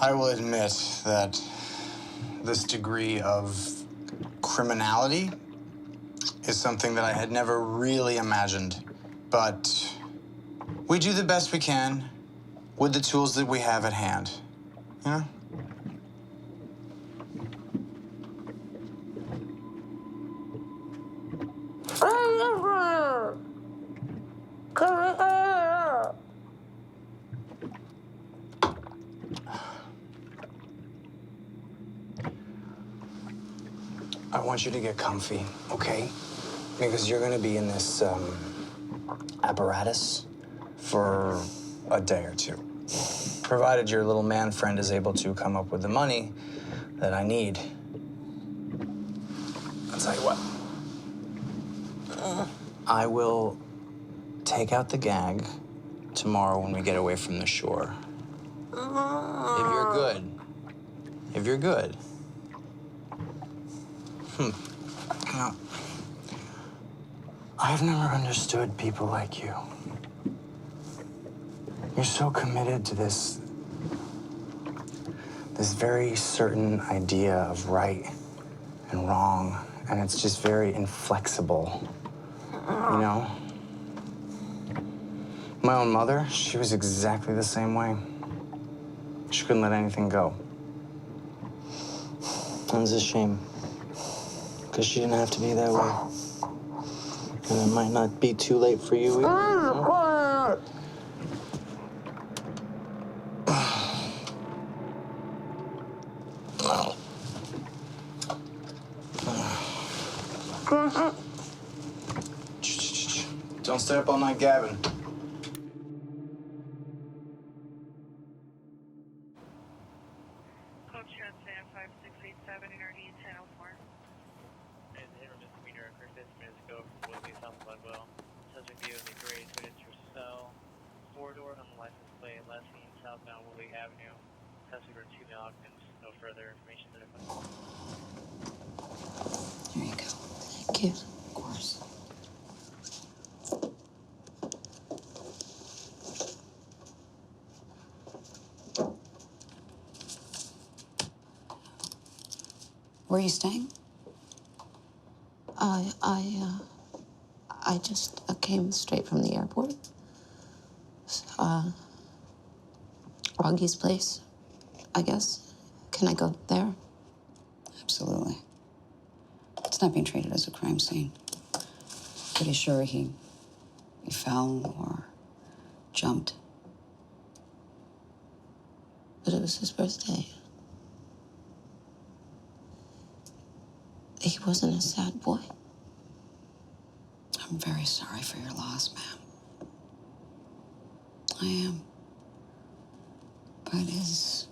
I will admit that this degree of criminality is something that I had never really imagined. But we do the best we can with the tools that we have at hand, you know? I want you to get comfy, okay? Because you're gonna be in this apparatus for a day or two. Provided your little man friend is able to come up with the money that I need. I'll tell you what. I will take out the gag tomorrow when we get away from the shore. If you're good. If you're good. Now, I've never understood people like you. You're so committed to this very certain idea of right and wrong, and it's just very inflexible, you know? My own mother, she was exactly the same way. She couldn't let anything go. It was a shame, because she didn't have to be that way. And it might not be too late for you either. No? Don't stay up all night gabbing. Code Sam 5687 in our E1004. An inter misdemeanor occurred 15 minutes ago from Woodley, South Glenville. Subject view of the gray hooded Tercel, 4-door unlicensed plate, last seen southbound Woodley Avenue. Tested for 2 male occupants. No further information identified. There you go. Thank you. Of course. Where are you staying? I just came straight from the airport. Roggy's place, I guess. Can I go there? Absolutely. It's not being treated as a crime scene. Pretty sure he fell or jumped. But it was his birthday. He wasn't a sad boy. I'm very sorry for your loss, ma'am. I am. But his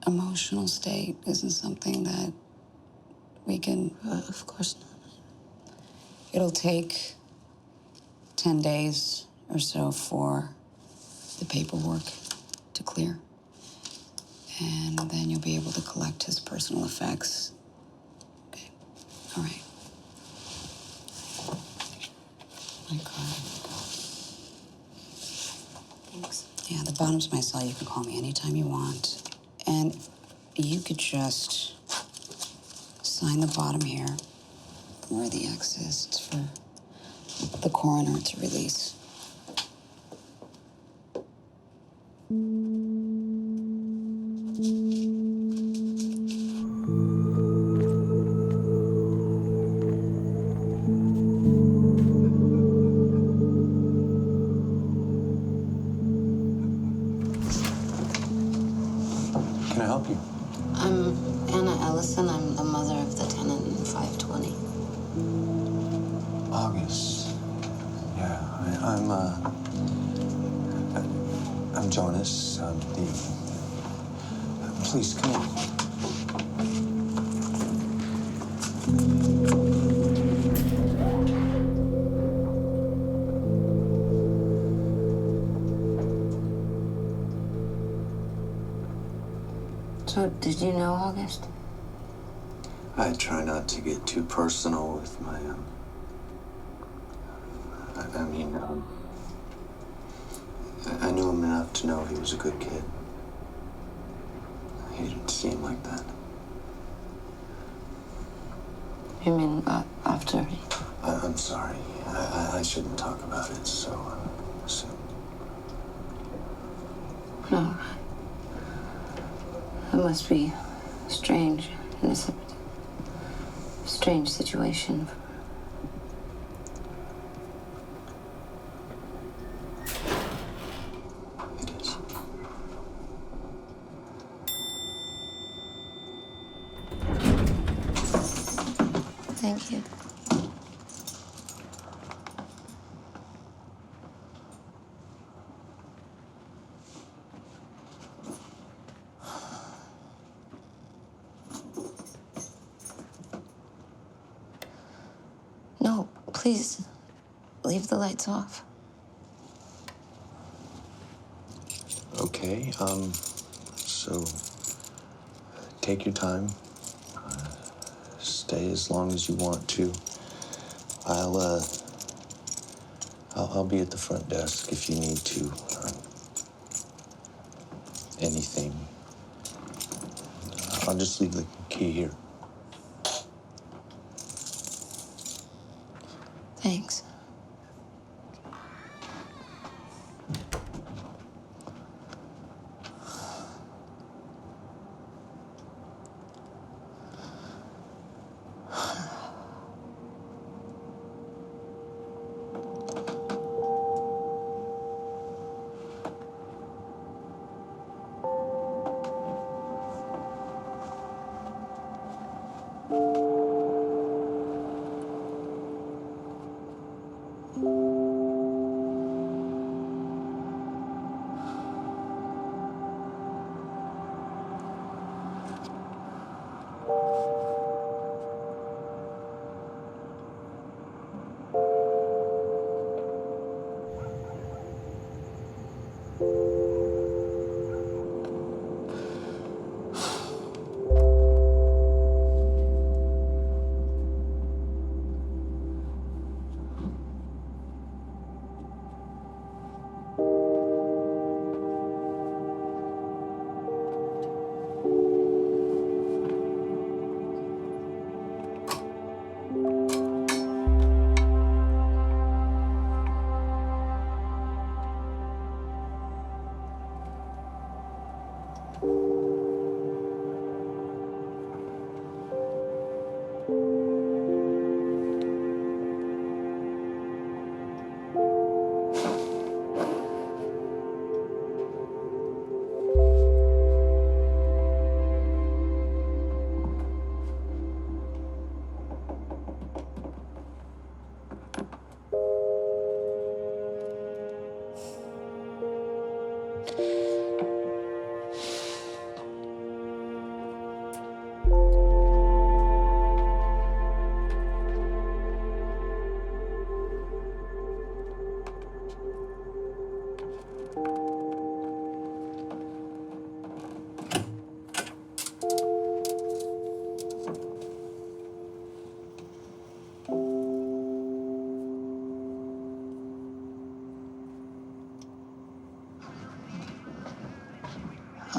emotional state isn't something that we can... Of course not. It'll take 10 days or so for the paperwork to clear. And then you'll be able to collect his personal effects. Okay, all right. My card. Thanks. Yeah, the bottom's my cell. You can call me anytime you want. And you could just sign the bottom here where the X is. It's for the coroner to release. Can I help you? I'm Anna Ellison. I'm the mother of the tenant in 520. August. Yeah, I'm Jonas. Please, come in. So, did you know August? I try not to get too personal with my, I knew him enough to know he was a good kid. He didn't seem like that. You mean after? I'm sorry. I shouldn't talk about it so soon. No. It must be strange. And it's a strange situation. It is. Thank you. No, please, leave the lights off. Okay, so take your time. Stay as long as you want to. I'll be at the front desk if you need to. Anything. I'll just leave the key here. Thanks.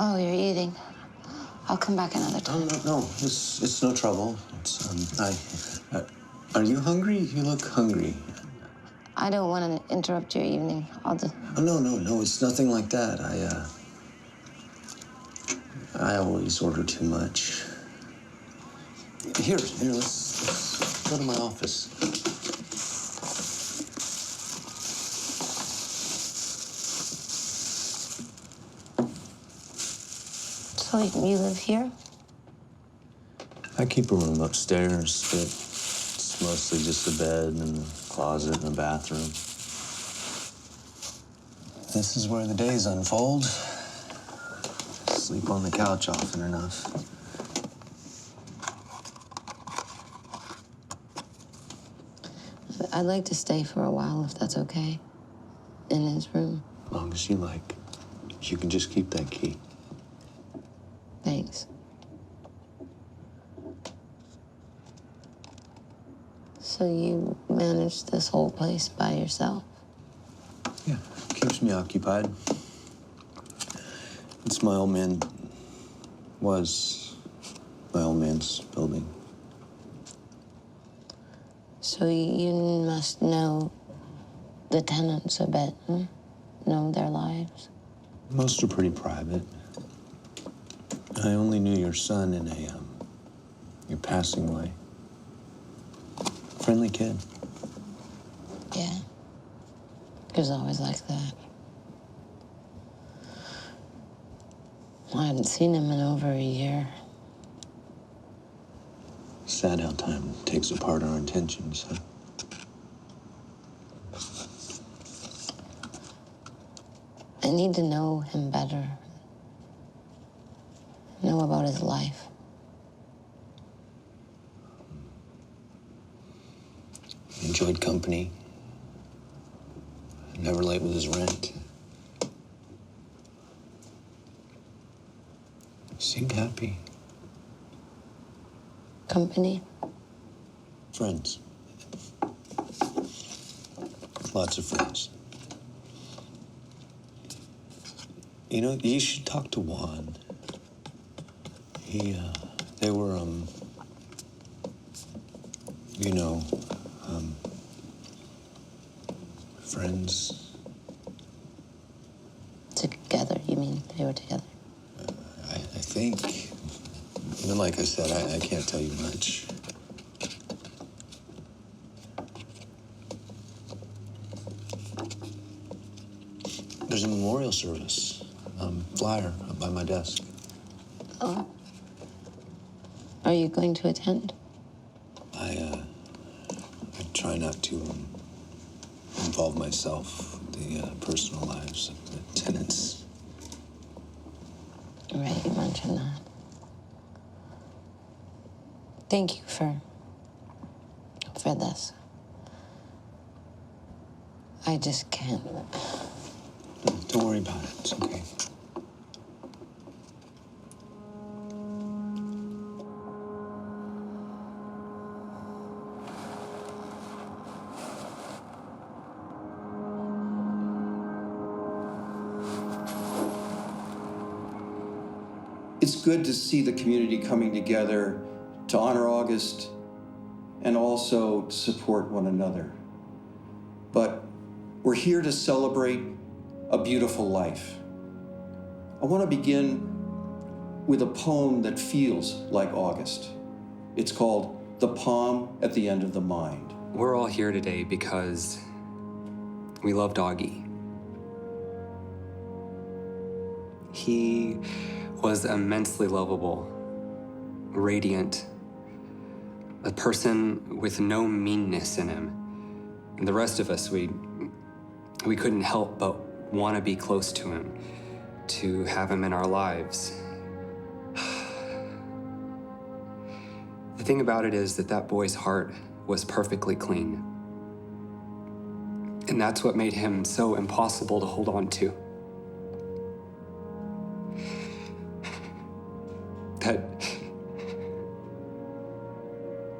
Oh, you're eating. I'll come back another time. No. It's no trouble. Are you hungry? You look hungry. I don't want to interrupt your evening. I'll just... Oh, no. It's nothing like that. I always order too much. Here. Let's go to my office. So you live here? I keep a room upstairs, but it's mostly just a bed and a closet and a bathroom. This is where the days unfold. Sleep on the couch often enough. I'd like to stay for a while, if that's okay. In his room. As long as you like. You can just keep that key. Thanks. So you manage this whole place by yourself? Yeah, keeps me occupied. It's my old man. Was my old man's building. So you must know the tenants a bit, huh? Know their lives. Most are pretty private. I only knew your son in your passing way. Friendly kid. Yeah. He was always like that. I haven't seen him in over a year. Sad how time takes apart our intentions, huh? I need to know him better. Know about his life. Enjoyed company. Never late with his rent. Seemed happy. Company? Friends. Lots of friends. You know, you should talk to Juan. They were, you know, friends. Together, you mean? They were together? I think. But like I said, I can't tell you much. There's a memorial service, flyer up by my desk. Oh. Are you going to attend? I try not to involve myself in the personal lives of the tenants. Right, you mentioned that. Thank you for this. I just can't. Don't worry about it. It's okay. It's good to see the community coming together to honor August and also to support one another. But we're here to celebrate a beautiful life. I want to begin with a poem that feels like August. It's called The Palm at the End of the Mind. We're all here today because we love Doggy. He was immensely lovable, radiant, a person with no meanness in him. And the rest of us, we couldn't help but want to be close to him, to have him in our lives. The thing about it is that boy's heart was perfectly clean. And that's what made him so impossible to hold on to.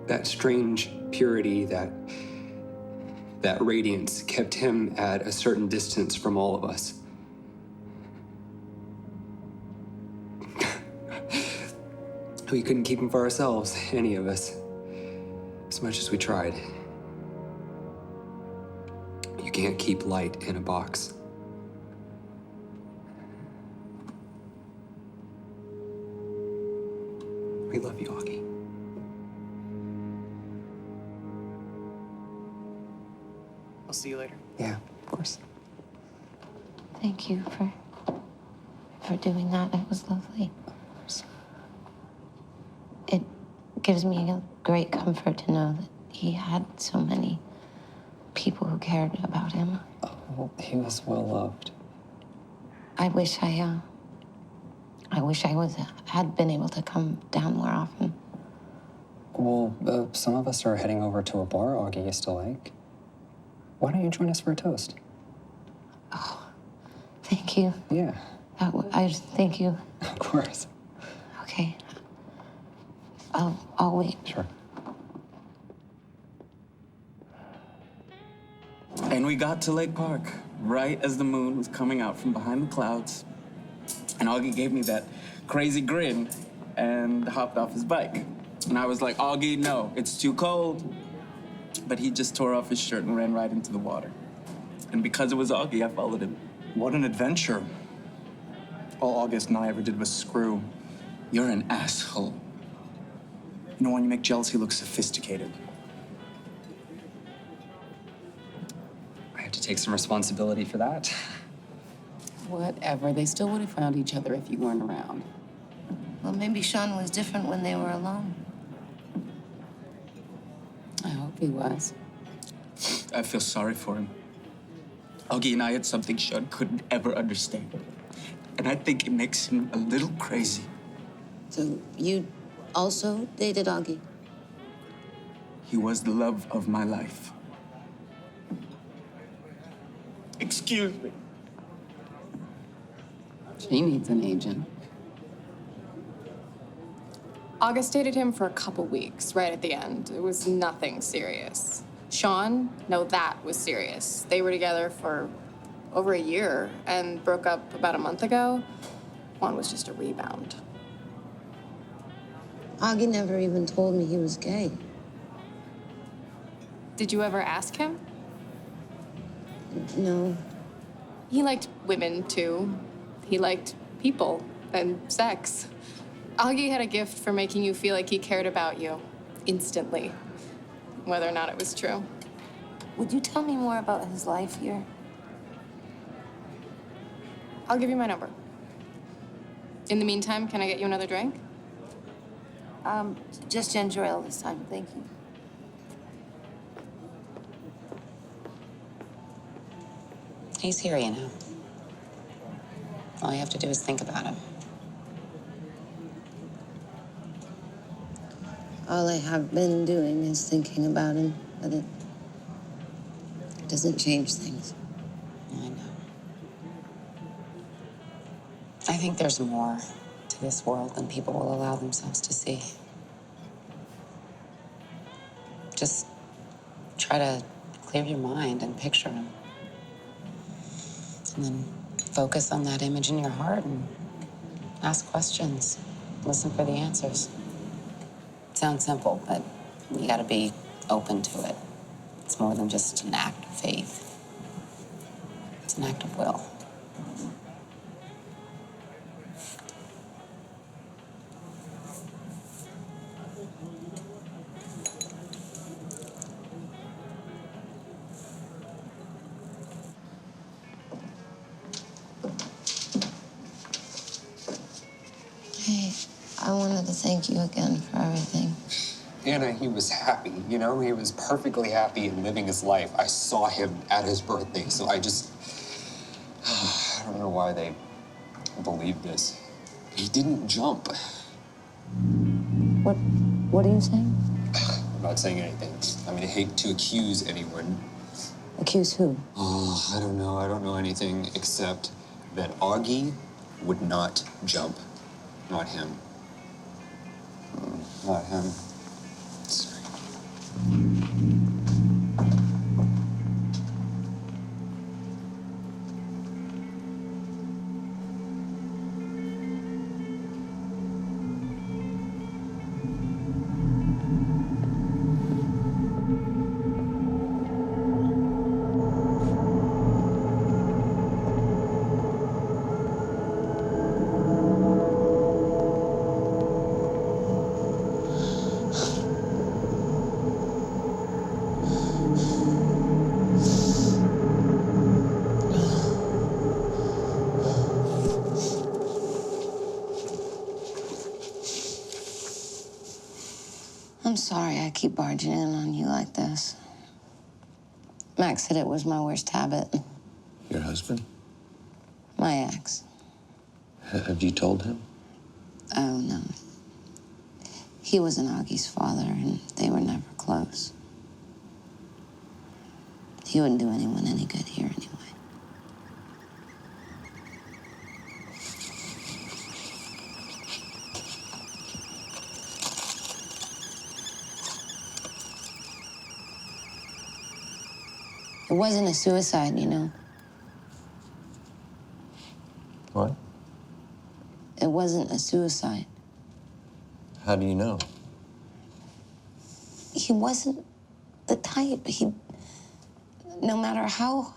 That strange purity, that radiance kept him at a certain distance from all of us. We couldn't keep him for ourselves, any of us, as much as we tried. You can't keep light in a box. We love you, Augie. I'll see you later. Yeah, of course. Thank you for doing that. It was lovely. It gives me a great comfort to know that he had so many people who cared about him. Oh, he was well loved. I wish I had been able to come down more often. Well, some of us are heading over to a bar Augie used to like. Why don't you join us for a toast? Thank you. Yeah, I thank you. of course. Okay. I'll wait. Sure. And we got to Lake Park right as the moon was coming out from behind the clouds. And Augie gave me that crazy grin and hopped off his bike. And I was like, Augie, no, it's too cold. But he just tore off his shirt and ran right into the water. And because it was Augie, I followed him. What an adventure. All August and I ever did was screw. You're an asshole. You know, when you make jealousy look sophisticated. I had to take some responsibility for that. Whatever. They still would have found each other if you weren't around. Well, maybe Sean was different when they were alone. I hope he was. I feel sorry for him. Augie and I had something Sean couldn't ever understand. And I think it makes him a little crazy. So you also dated Augie? He was the love of my life. Excuse me. She needs an agent. August dated him for a couple weeks, right at the end. It was nothing serious. Sean, no, that was serious. They were together for over a year and broke up about a month ago. Juan was just a rebound. Augie never even told me he was gay. Did you ever ask him? No. He liked women, too. He liked people and sex. Augie had a gift for making you feel like he cared about you instantly, whether or not it was true. Would you tell me more about his life here? I'll give you my number. In the meantime, can I get you another drink? Just ginger ale this time, thank you. He's here, you know. All you have to do is think about him. All I have been doing is thinking about him, but it doesn't change things. I know. I think there's more to this world than people will allow themselves to see. Just try to clear your mind and picture him. And then focus on that image in your heart and ask questions. Listen for the answers. It sounds simple, but you gotta be open to it. It's more than just an act of faith. It's an act of will. Hey, I wanted to thank you again for everything. Anna, he was happy, you know? He was perfectly happy and living his life. I saw him at his birthday, so I just... I don't know why they believe this. He didn't jump. What are you saying? I'm not saying anything. I mean, I hate to accuse anyone. Accuse who? Oh, I don't know. I don't know anything except that Augie would not jump. Not him. Not him. Sorry. I'm sorry I keep barging in on you like this. Max said it was my worst habit. Your husband? My ex. Have you told him? Oh, no. He was an Augie's father, and they were never close. He wouldn't do anyone any good here anyway. It wasn't a suicide, you know. What? it wasn't a suicide. How do you know? He wasn't the type. No matter how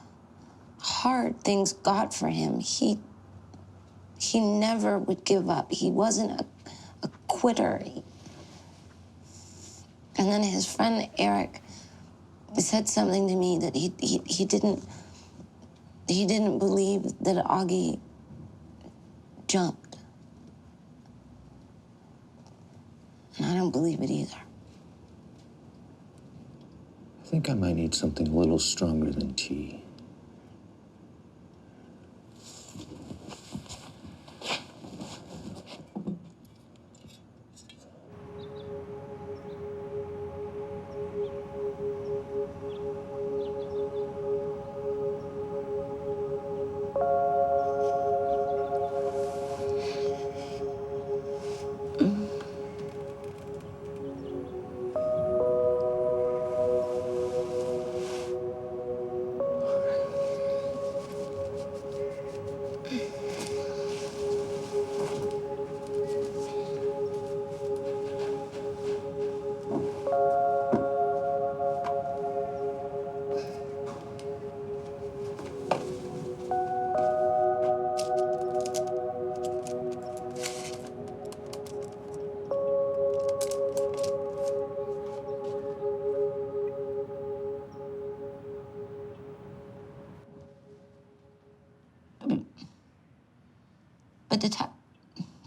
hard things got for him, he never would give up. He wasn't a quitter. And then his friend Eric said something to me that he didn't believe that Augie jumped. And I don't believe it either. I think I might need something a little stronger than tea. But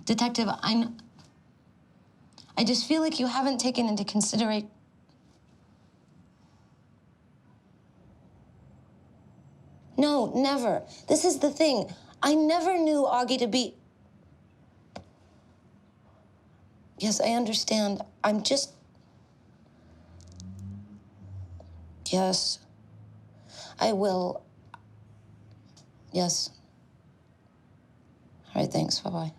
Detective, I just feel like you haven't taken into consideration. No, never. This is the thing. I never knew Augie to be... Yes, I understand. I'm just... Yes. I will. Yes. All right, thanks. Bye-bye.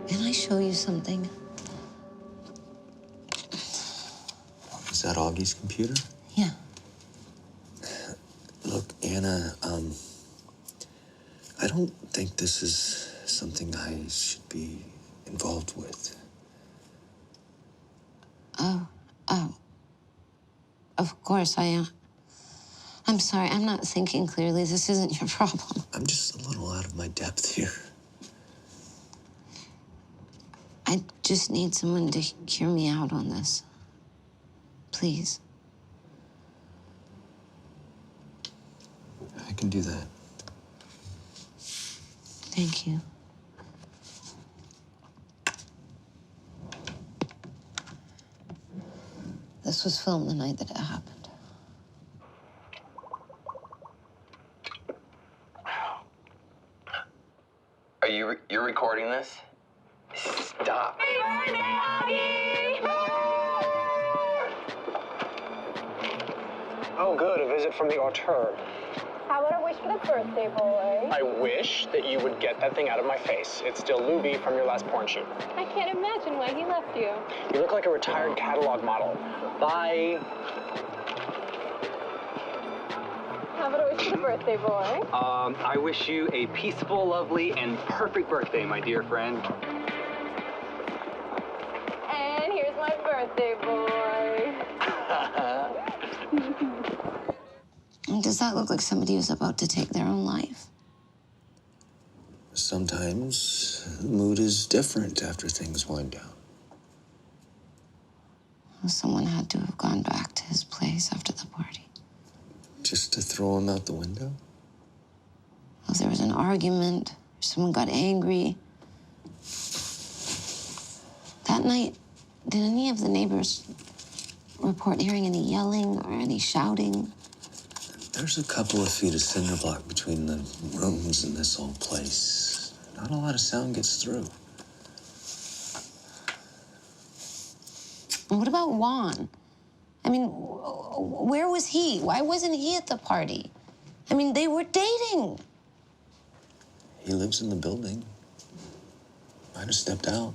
Can I show you something? Is that Augie's computer? Yeah. Look, Anna, I don't think this is something I should be involved with. Of course I am. I'm sorry, I'm not thinking clearly. This isn't your problem. I'm just a little out of my depth here. I just need someone to hear me out on this. Please. I can do that. Thank you. This was filmed the night that it happened. Are you're recording this? Stop. Oh, good, a visit from the auteur. How about a wish for the birthday boy? I wish that you would get that thing out of my face. It's still Luby from your last porn shoot. I can't imagine why he left you. You look like a retired catalog model. Bye. How about a wish for the birthday boy? I wish you a peaceful, lovely, and perfect birthday, my dear friend. And here's my birthday boy. Does that look like somebody who's about to take their own life? Sometimes the mood is different after things wind down. Well, someone had to have gone back to his place after the party. Just to throw him out the window? Well, there was an argument. Someone got angry. That night, did any of the neighbors report hearing any yelling or any shouting? There's a couple of feet of cinder block between the rooms in this old place. Not a lot of sound gets through. And what about Juan? I mean, where was he? Why wasn't he at the party? I mean, they were dating. He lives in the building. Might have stepped out.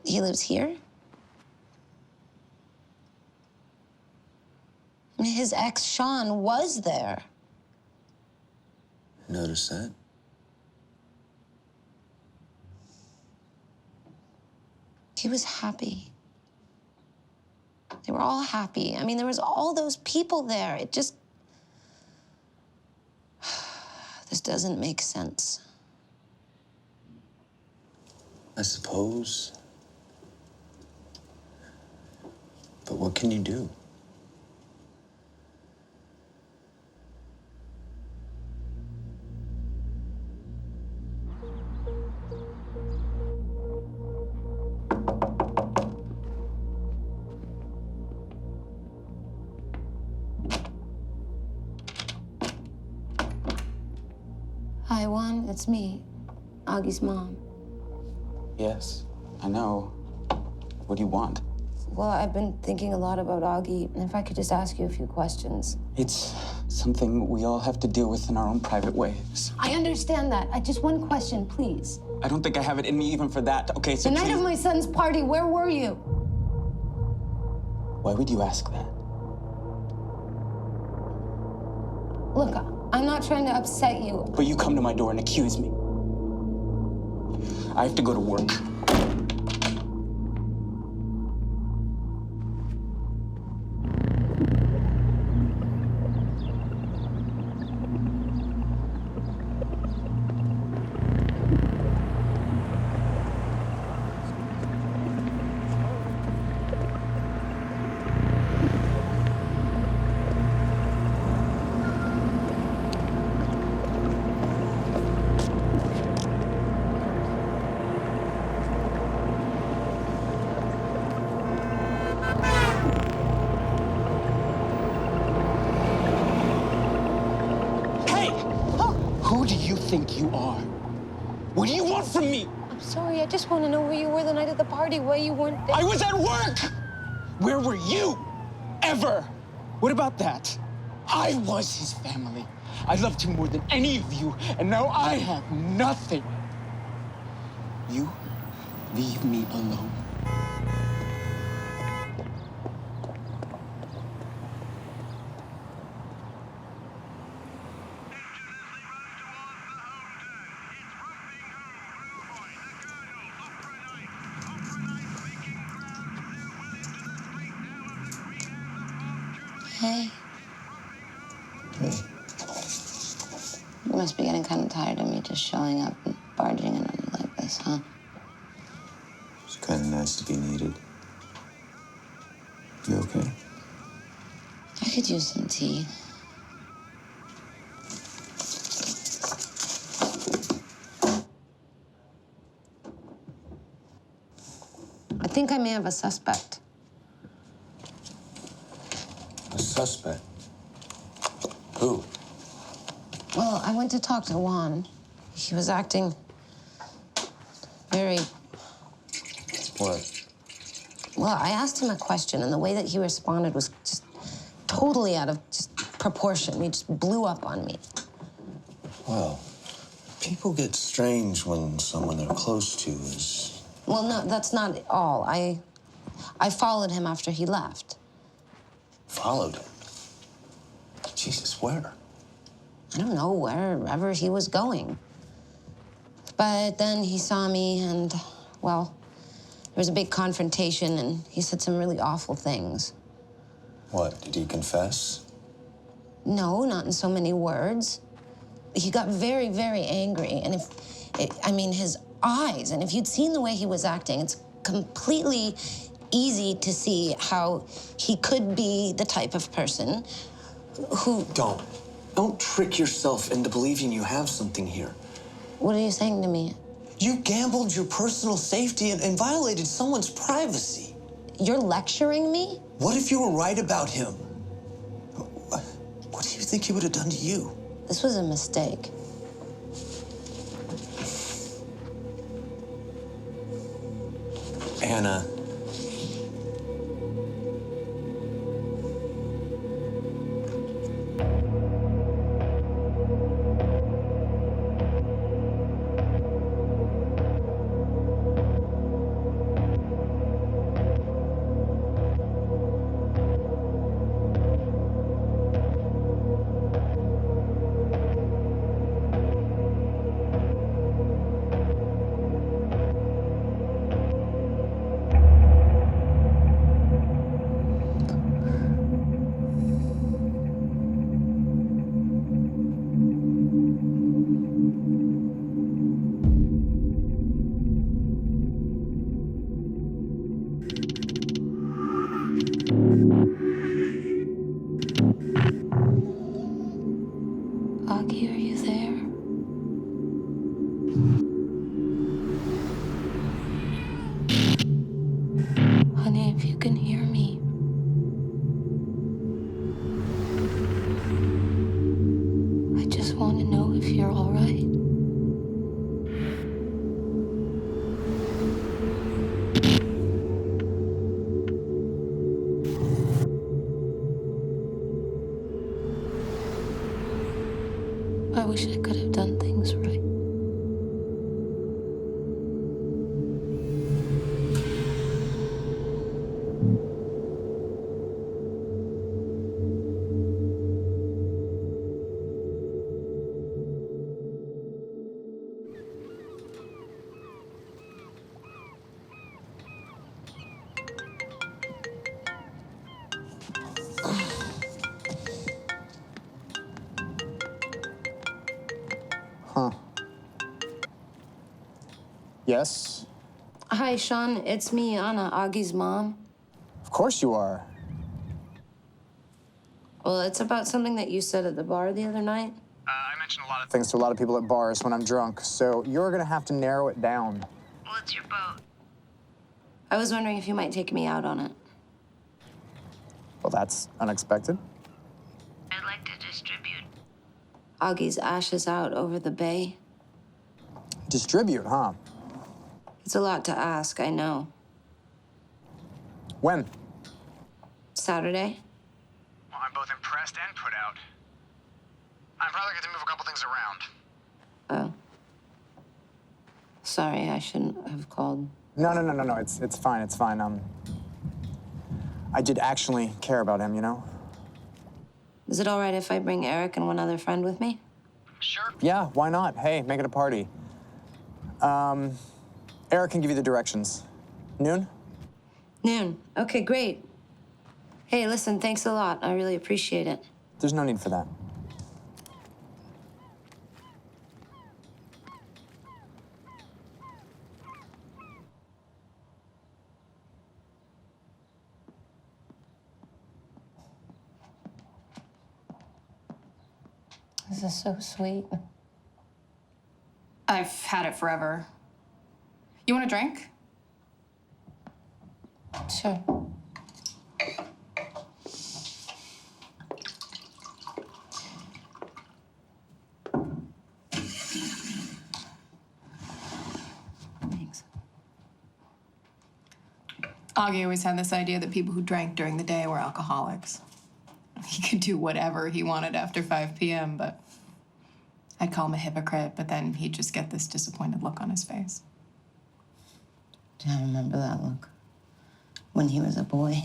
He lives here? I mean, his ex, Sean, was there. Notice that? He was happy. They were all happy. I mean, there was all those people there. It just... This doesn't make sense. I suppose. But what can you do? Hi, Juan. It's me, Augie's mom. Yes, I know. What do you want? Well, I've been thinking a lot about Augie, and if I could just ask you a few questions. It's something we all have to deal with in our own private ways. I understand that. Just one question, please. I don't think I have it in me even for that. Okay, so The night please- of my son's party, where were you? Why would you ask that? Look, I'm not trying to upset you. But you come to my door and accuse me. I have to go to work. Hey! Who do you think you are? What do you want from me? I'm sorry, I just want to know where you were the night of the party, why you weren't there. I was at work! Where were you? Ever? What about that? I was his family. I loved him more than any of you, and now I have nothing. You leave me alone. Hey. Hey. You must be getting kind of tired of me just showing up and barging in on you like this, huh? It's kind of nice to be needed. You okay? I could use some tea. I think I may have a suspect. A suspect? Who? Well, I went to talk to Juan. He was acting very... What? Well, I asked him a question, and the way that he responded was just totally out of just proportion. He just blew up on me. Well, people get strange when someone they're close to is... Well, no, that's not all. I followed him after he left. Followed him? Jesus, where? I don't know, wherever he was going. But then he saw me and, well, there was a big confrontation and he said some really awful things. What, did he confess? No, not in so many words. He got very, very angry. And I mean, his eyes, and if you'd seen the way he was acting, it's completely easy to see how he could be the type of person who... Don't trick yourself into believing you have something here. What are you saying to me? You gambled your personal safety and violated someone's privacy. You're lecturing me? What if you were right about him? What do you think he would have done to you? This was a mistake. Anna. Augie, are you there? Honey, if you can hear me. I just want to know if you're all right. I wish I could have done things right. Huh. Yes? Hi, Sean. It's me, Anna, Augie's mom. Of course you are. Well, it's about something that you said at the bar the other night. I mention a lot of things to a lot of people at bars when I'm drunk, so you're gonna have to narrow it down. Well, it's your boat. I was wondering if you might take me out on it. Well, that's unexpected. I'd like to distribute Augie's ashes out over the bay. Distribute, huh? It's a lot to ask, I know. When? Saturday? Well, I'm both impressed and put out. I'm probably going to move a couple things around. Oh. Sorry, I shouldn't have called. No. It's fine. It's fine. I did actually care about him, you know? Is it all right if I bring Eric and one other friend with me? Sure. Yeah, why not? Hey, make it a party. Eric can give you the directions. Noon? Noon. Okay, great. Hey, listen, thanks a lot. I really appreciate it. There's no need for that. This is so sweet. I've had it forever. You want a drink? Sure. Thanks. Augie always had this idea that people who drank during the day were alcoholics. He could do whatever he wanted after 5 p.m., but I'd call him a hypocrite, but then he'd just get this disappointed look on his face. I remember that look. When he was a boy.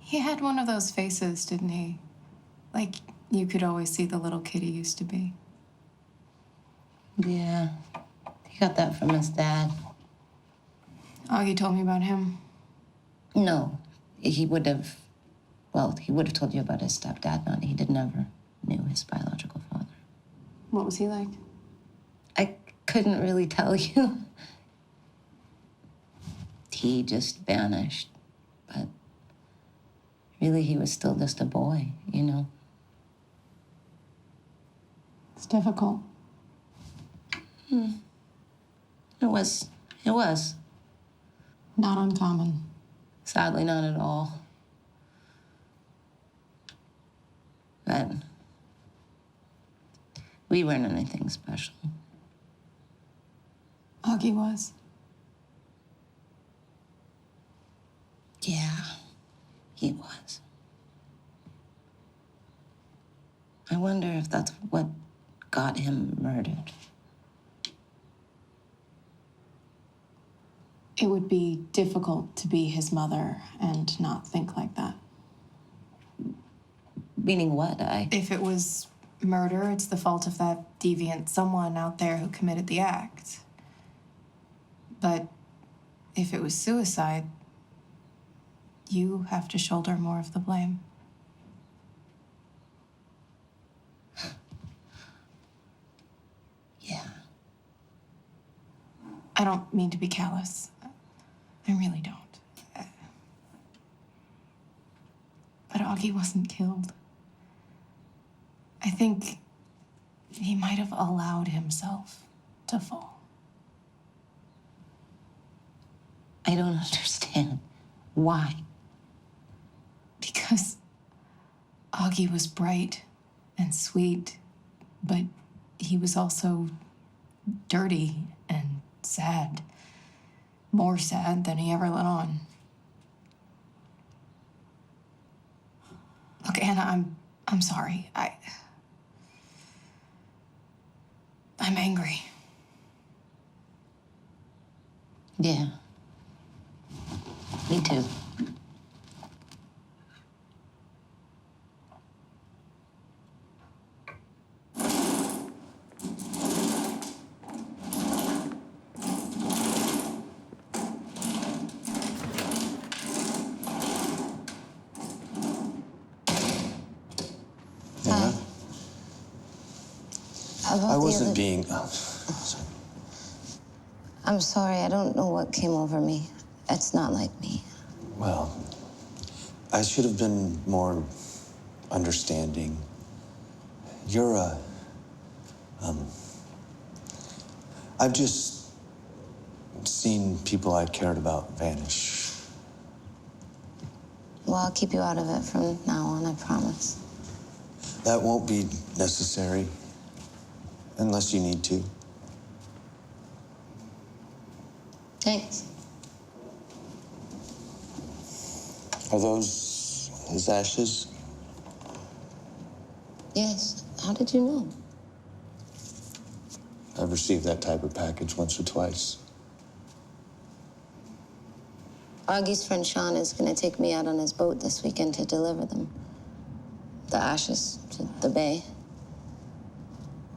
He had one of those faces, didn't he? Like, you could always see the little kid he used to be. Yeah. He got that from his dad. Augie told me about him. No. He would have told you about his stepdad, not he never knew his biological father. What was he like? I couldn't really tell you. he just vanished. But really, he was still just a boy, you know? It's difficult. It was. It was. Not uncommon. Sadly, not at all. But we weren't anything special. Augie was. Yeah, he was. I wonder if that's what got him murdered. It would be difficult to be his mother and not think like that. Meaning what? If it was murder, it's the fault of that deviant someone out there who committed the act. But if it was suicide, you have to shoulder more of the blame. Yeah. I don't mean to be callous. I really don't. But Augie wasn't killed. I think he might have allowed himself to fall. I don't understand. Why? Because Augie was bright and sweet, but he was also dirty and sad. More sad than he ever let on. Look, Anna, I'm sorry. I'm angry. Yeah. Me too. Yeah. I wasn't being. being. Oh, sorry. I'm sorry, I don't know what came over me. It's not like me. Well, I should have been more understanding. You're a. I've just seen people I cared about vanish. Well, I'll keep you out of it from now on, I promise. That won't be necessary unless you need to. Thanks. Are those his ashes? Yes. How did you know? I've received that type of package once or twice. Augie's friend Sean is going to take me out on his boat this weekend to deliver them. The ashes to the bay.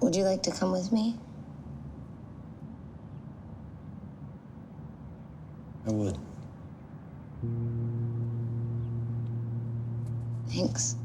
Would you like to come with me? I would. Thanks.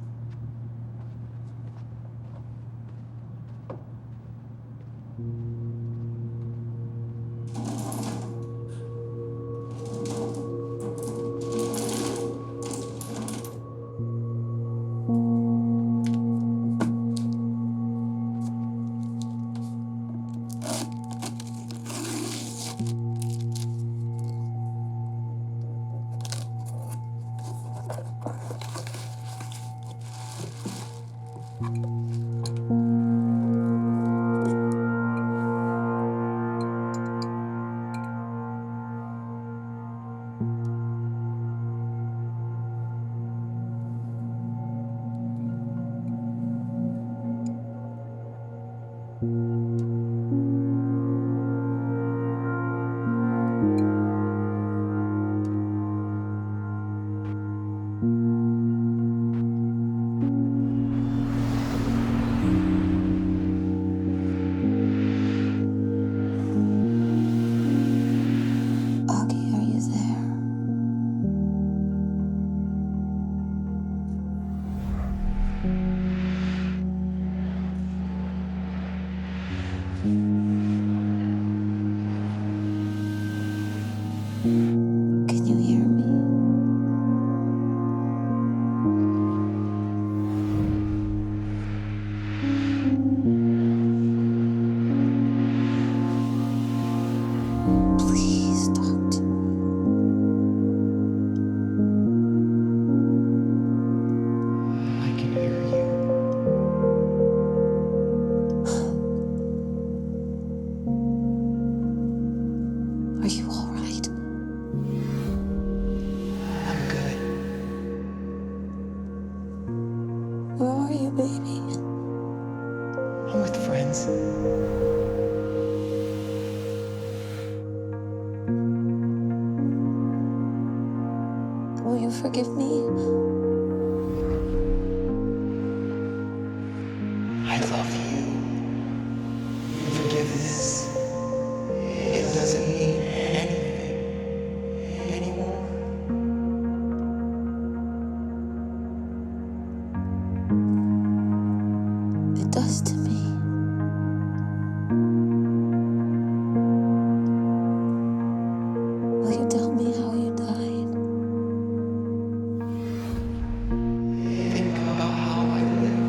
Are you all right? I'm good. Where are you, baby? I'm with friends. Will you forgive me? I love you. Forgiveness. It doesn't mean anything anymore. It does to me. Will you tell me how you died? Think about how I lived.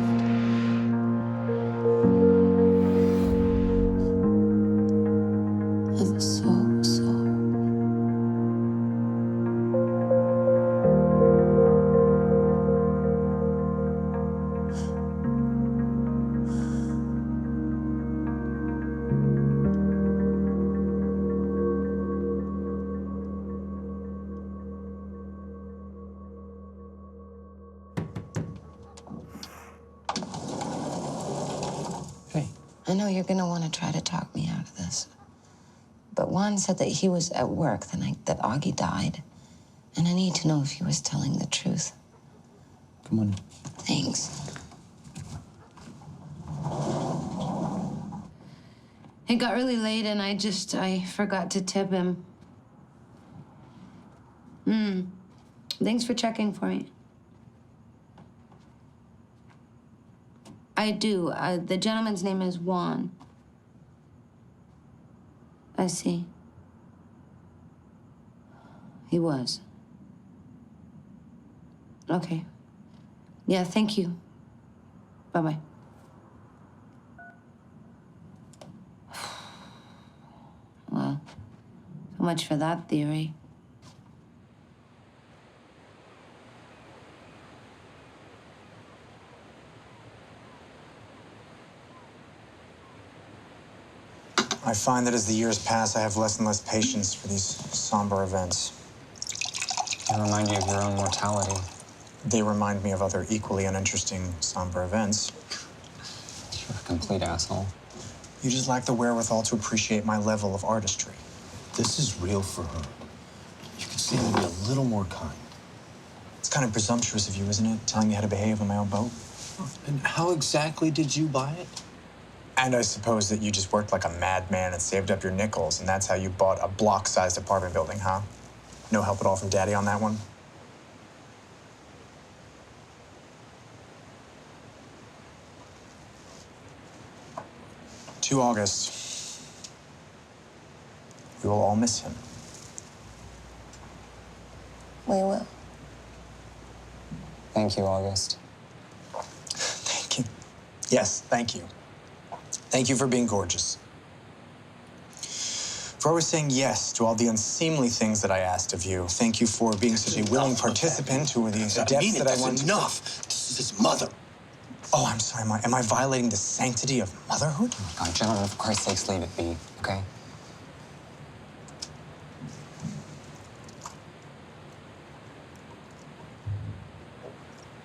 I'm so sorry. Hey. I know you're gonna want to try to talk me out of this. But Juan said that he was at work the night that Augie died. And I need to know if he was telling the truth. Come on. Thanks. It got really late and I forgot to tip him. Thanks for checking for me. I do. The gentleman's name is Juan. I see. He was. Okay. Yeah, thank you. Bye-bye. Well, so much for that theory. I find that as the years pass, I have less and less patience for these somber events. They remind you of your own mortality. They remind me of other equally uninteresting somber events. You're a complete asshole. You just lack the wherewithal to appreciate my level of artistry. This is real for her. You could seem to be a little more kind. It's kind of presumptuous of you, isn't it? Telling me how to behave on my own boat. And how exactly did you buy it? And I suppose that you just worked like a madman and saved up your nickels, and that's how you bought a block-sized apartment building, huh? No help at all from Daddy on that one? To August. We will all miss him. We will. Thank you, August. Thank you. Yes, thank you. Thank you for being gorgeous. For always saying yes to all the unseemly things that I asked of you. Thank you for being such a willing participant to the depths that I went to. Enough. This is his mother. Oh, I'm sorry. Am I violating the sanctity of motherhood? Oh my God, gentlemen, for Christ's sakes, leave it be, okay?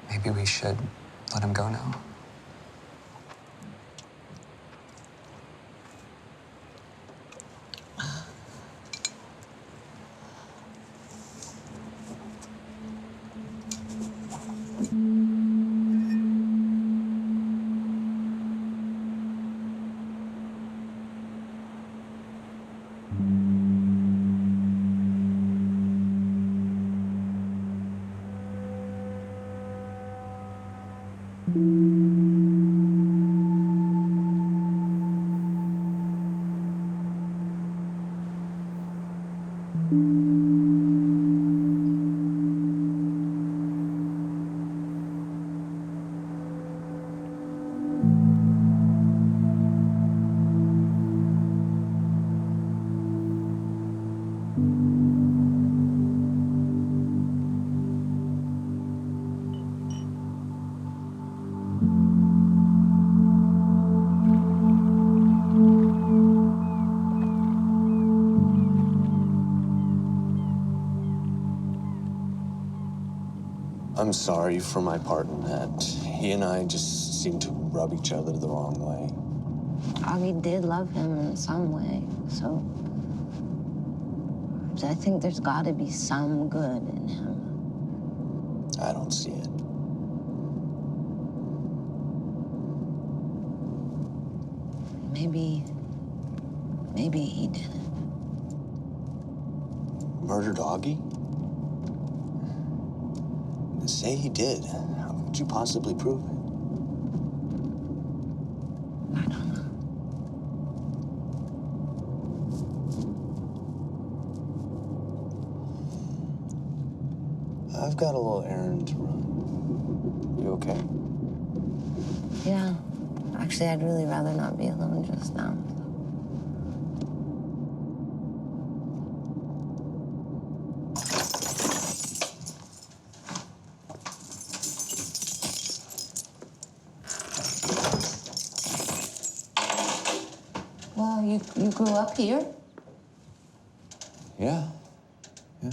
Maybe we should let him go now. I'm sorry for my part in that. He and I just seem to rub each other the wrong way. Augie did love him in some way, so I think there's got to be some good in him. I don't see it. Maybe he didn't. Murdered Augie? Say he did. How could you possibly prove it? I don't know. I've got a little errand to run. You okay? Yeah. Actually, I'd really rather not be alone just now. Well, you grew up here? Yeah. Yeah.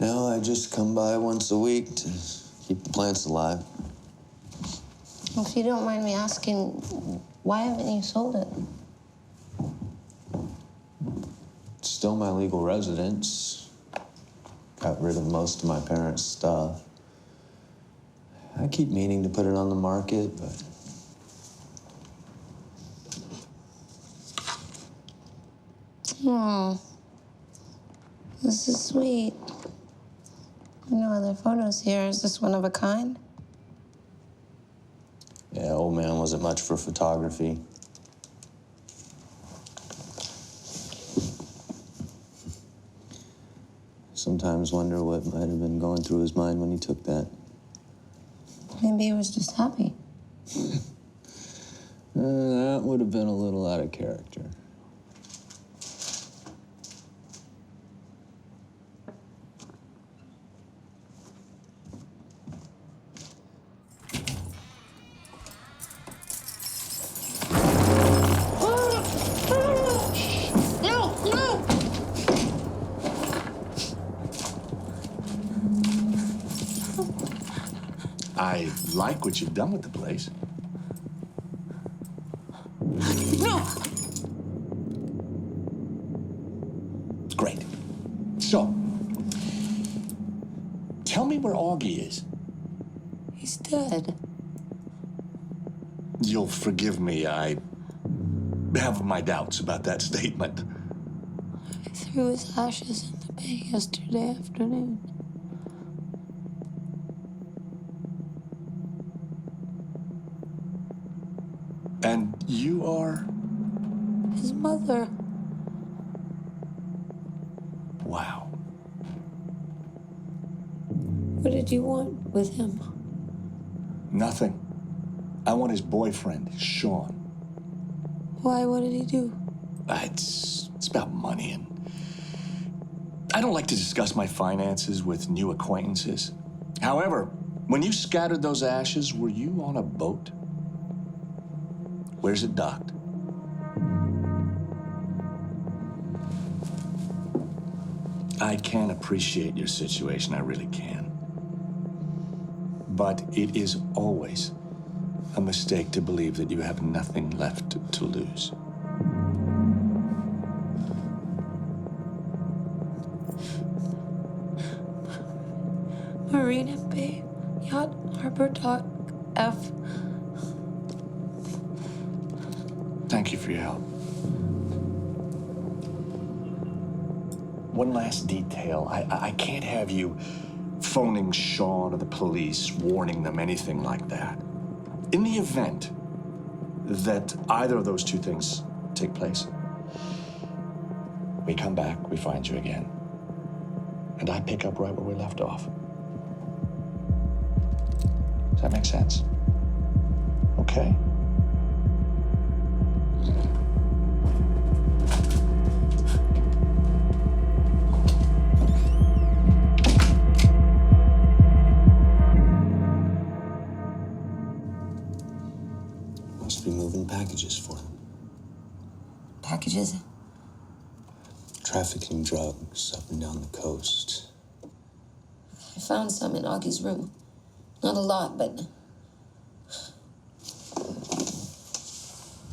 No, I just come by once a week to keep the plants alive. Well, if you don't mind me asking, why haven't you sold it? It's still my legal residence. Got rid of most of my parents' stuff. I keep meaning to put it on the market, but Oh, this is sweet. No other photos here. Is this one of a kind? yeah, old man wasn't much for photography. Sometimes wonder what might have been going through his mind when he took that. Maybe he was just happy. That would have been a little out of character. I like what you've done with the place. No! Great. So, tell me where Augie is. He's dead. You'll forgive me, I have my doubts about that statement. I threw his ashes in the bay yesterday afternoon. And you are? His mother. Wow. What did you want with him? Nothing. I want his boyfriend, Sean. Why? What did he do? It's about money, and I don't like to discuss my finances with new acquaintances. However, when you scattered those ashes, were you on a boat? Where's it docked? I can appreciate your situation, I really can. But it is always a mistake to believe that you have nothing left to lose. Marina Bay Yacht Harbor Dock F. Thank you for your help. One last detail. I can't have you phoning Sean or the police, warning them, anything like that. In the event that either of those two things take place, we come back, we find you again, and I pick up right where we left off. Does that make sense? Okay? Must be moving packages for him. packages? Trafficking drugs up and down the coast. I found some in Augie's room. Not a lot, but...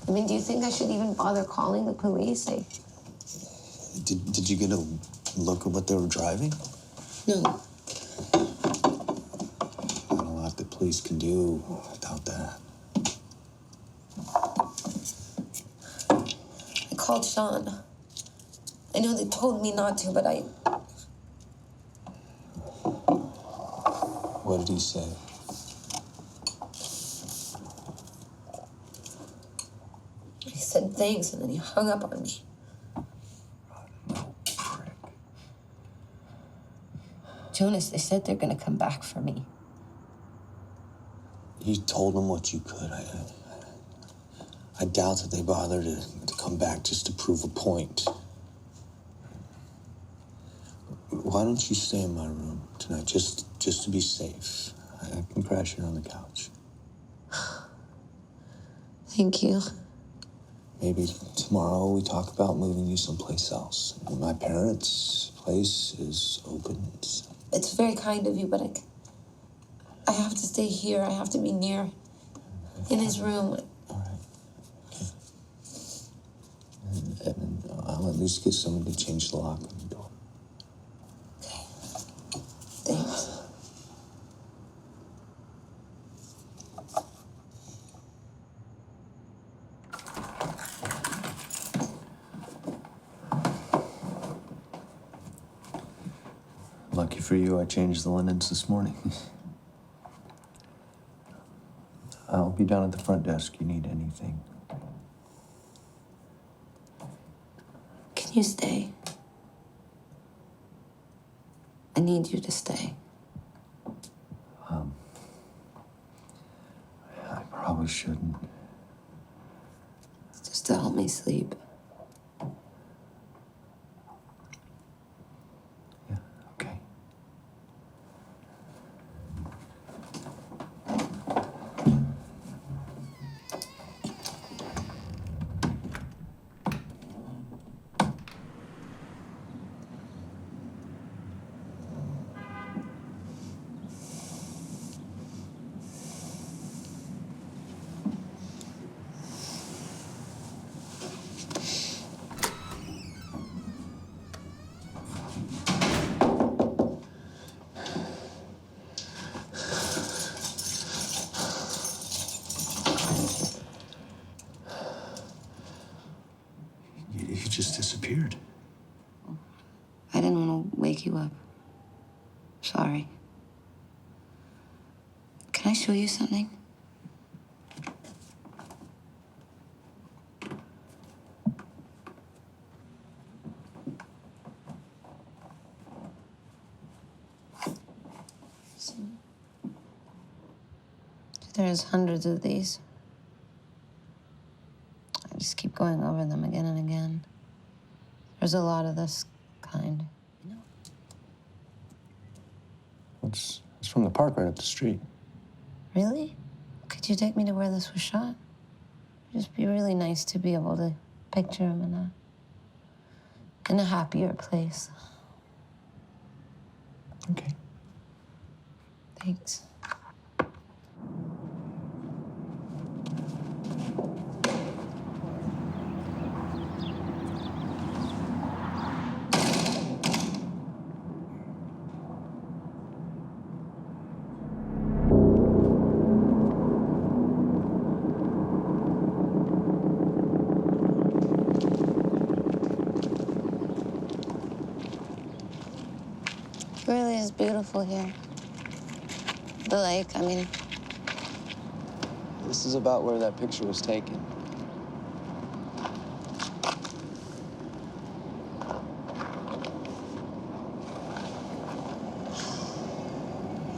I mean, do you think I should even bother calling the police? Did you get a look at what they were driving? No. Not a lot the police can do without that. I called Sean. I know they told me not to, but What did he say? He said thanks, and then he hung up on me. Jonas, they said they're gonna come back for me. You told them what you could. I doubt that they bothered to come back just to prove a point. Why don't you stay in my room tonight, just to be safe? I can crash here on the couch. Thank you. Maybe tomorrow we talk about moving you someplace else. My parents' place is open. It's very kind of you, but I have to stay here. I have to be near in his room. And I'll at least get someone to change the lock on the door. Thanks. Lucky for you, I changed the linens this morning. I'll be down at the front desk. You need anything? Can you stay? I need you to stay. I probably shouldn't. Just to help me sleep. Okay. You just disappeared. I didn't want to wake you up. Sorry. Can I show you something? There's hundreds of these. I just keep going over them again and again. There's a lot of this kind. It's from the park right up the street. Really? Could you take me to where this was shot? It'd just be really nice to be able to picture him in a happier place. Okay. Thanks. It really is beautiful here. The lake, I mean. This is about where that picture was taken.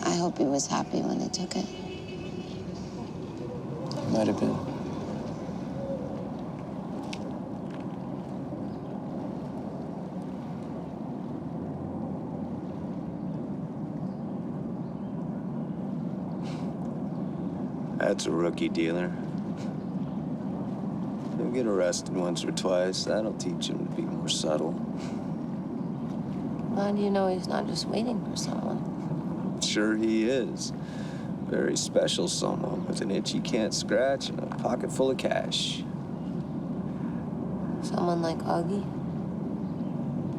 I hope he was happy when he took it. Might have been. That's a rookie dealer. get arrested once or twice. That'll teach him to be more subtle. How do you know he's not just waiting for someone? Sure he is. Very special someone with an itch he can't scratch and a pocket full of cash. Someone like Augie?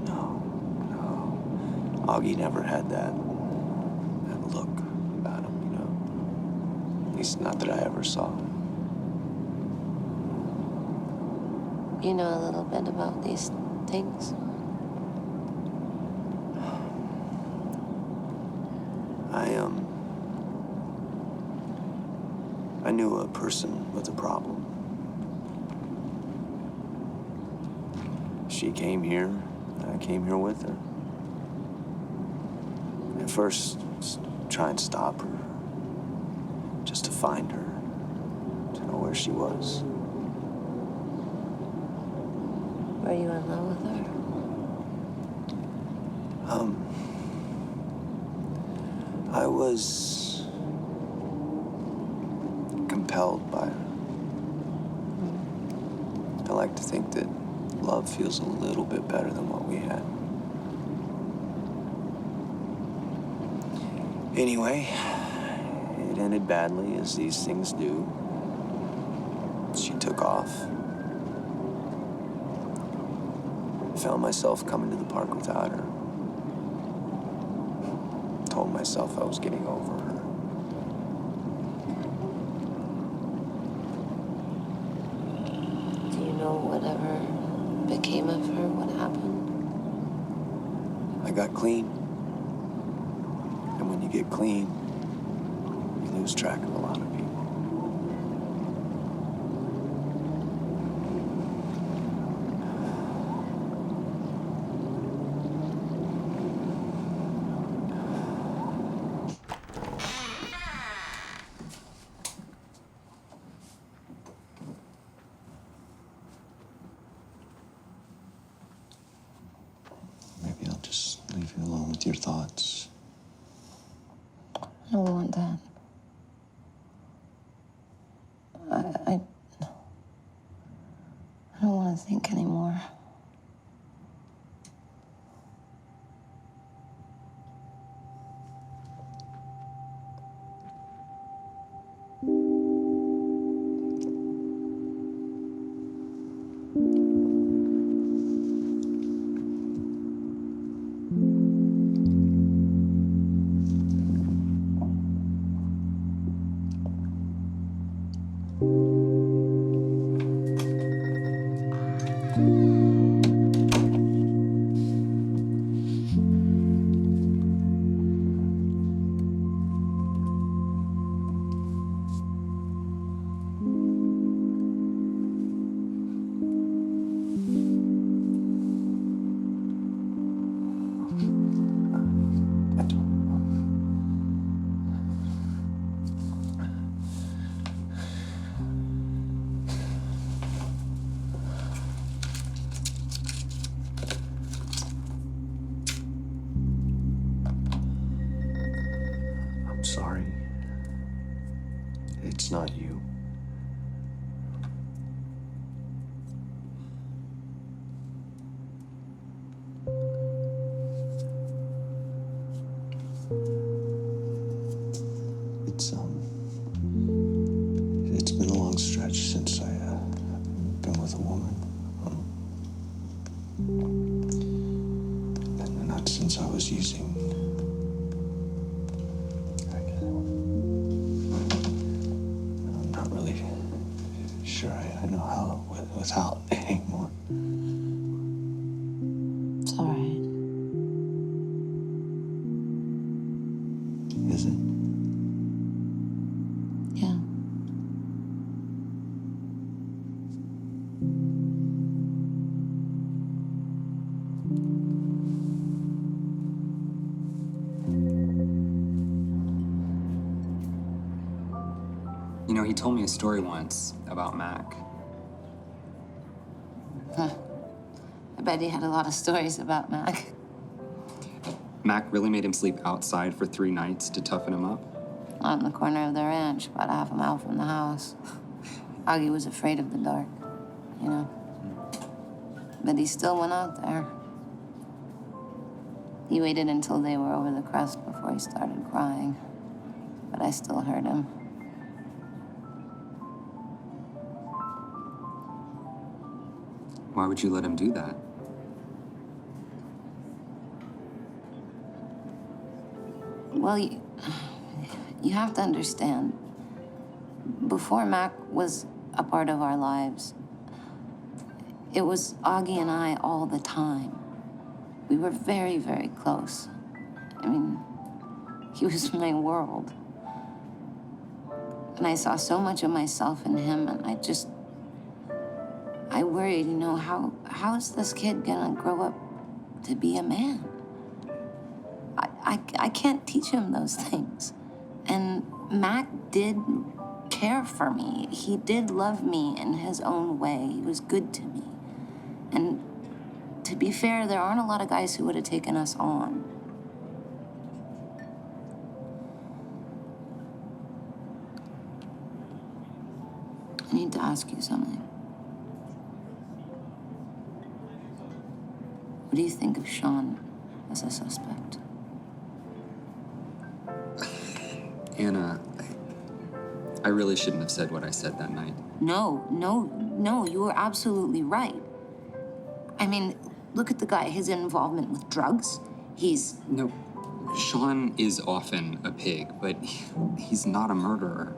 No. Augie never had that look about him, you know. At least not that I ever saw. You know a little bit about these things? I knew a person with a problem. She came here, and I came here with her. At first, try and stop her, just to find her, to know where she was. Were you in love with her? I was compelled by her. I like to think that love feels a little bit better than what we had. Anyway, it ended badly, as these things do. She took off. I found myself coming to the park without her. Told myself I was getting over her. Do you know whatever became of her? What happened? I got clean. And when you get clean, you lose track of a lot of people. Maybe I'll just leave you alone with your thoughts. I don't want that. I don't want to think anymore. I'm sorry. It's not you. It's been a long stretch since I've been with a woman. And not since I was using. I'm not really sure I know how without anymore. It's all right. Is it? Yeah. You know, he told me a story once about Mac. Huh. I bet he had a lot of stories about Mac. Mac really made him sleep outside for 3 nights to toughen him up. On the corner of the ranch, about half a mile from the house. Augie was afraid of the dark. you know? But he still went out there. He waited until they were over the crest before he started crying. But I still heard him. Why would you let him do that? Well, you have to understand, before Mac was a part of our lives, it was Augie and I all the time. We were very, very close. I mean, he was my world. And I saw so much of myself in him, and I worried, you know, how is this kid gonna grow up to be a man? I can't teach him those things. And Mac did care for me. He did love me in his own way. He was good to me. And to be fair, there aren't a lot of guys who would have taken us on. I need to ask you something. What do you think of Sean as a suspect? Anna, I really shouldn't have said what I said that night. No, you were absolutely right. I mean, look at the guy, his involvement with drugs. No, Sean is often a pig, but he's not a murderer.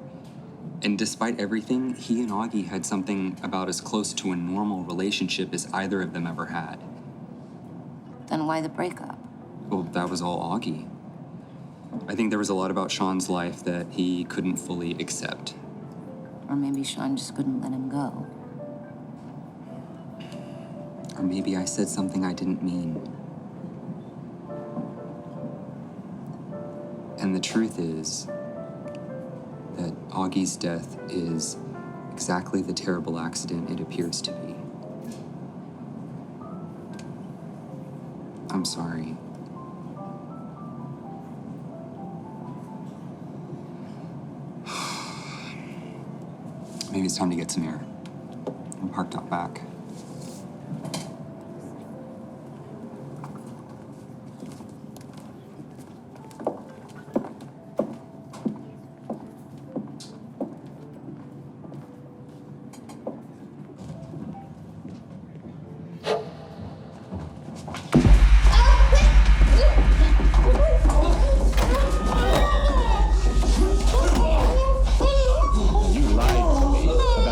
And despite everything, he and Augie had something about as close to a normal relationship as either of them ever had. Then why the breakup? Well, that was all Augie. I think there was a lot about Sean's life that he couldn't fully accept. Or maybe Sean just couldn't let him go. Or maybe I said something I didn't mean. And the truth is that Augie's death is exactly the terrible accident it appears to be. I'm sorry. Maybe it's time to get some air. I'm parked out back.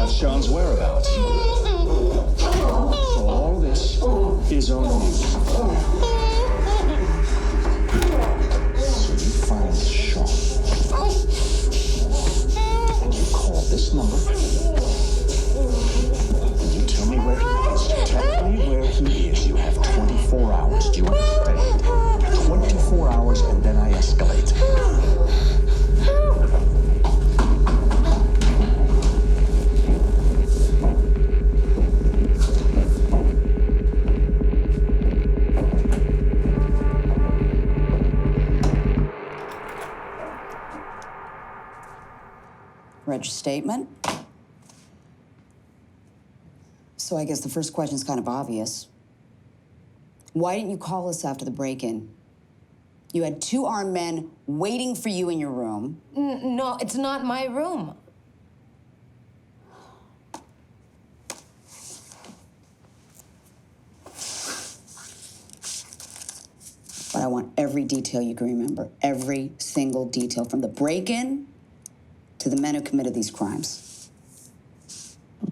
Sean's whereabouts. So all this is on you. So you find Sean. And you call this number. And you tell me where he is. Tell me where he is. You have 24 hours. Do you understand? 24 hours and then I escalate. Read your statement. So I guess the first question's kind of obvious. Why didn't you call us after the break-in? You had 2 armed men waiting for you in your room. No, it's not my room. But I want every detail you can remember. Every single detail, from the break-in to the men who committed these crimes.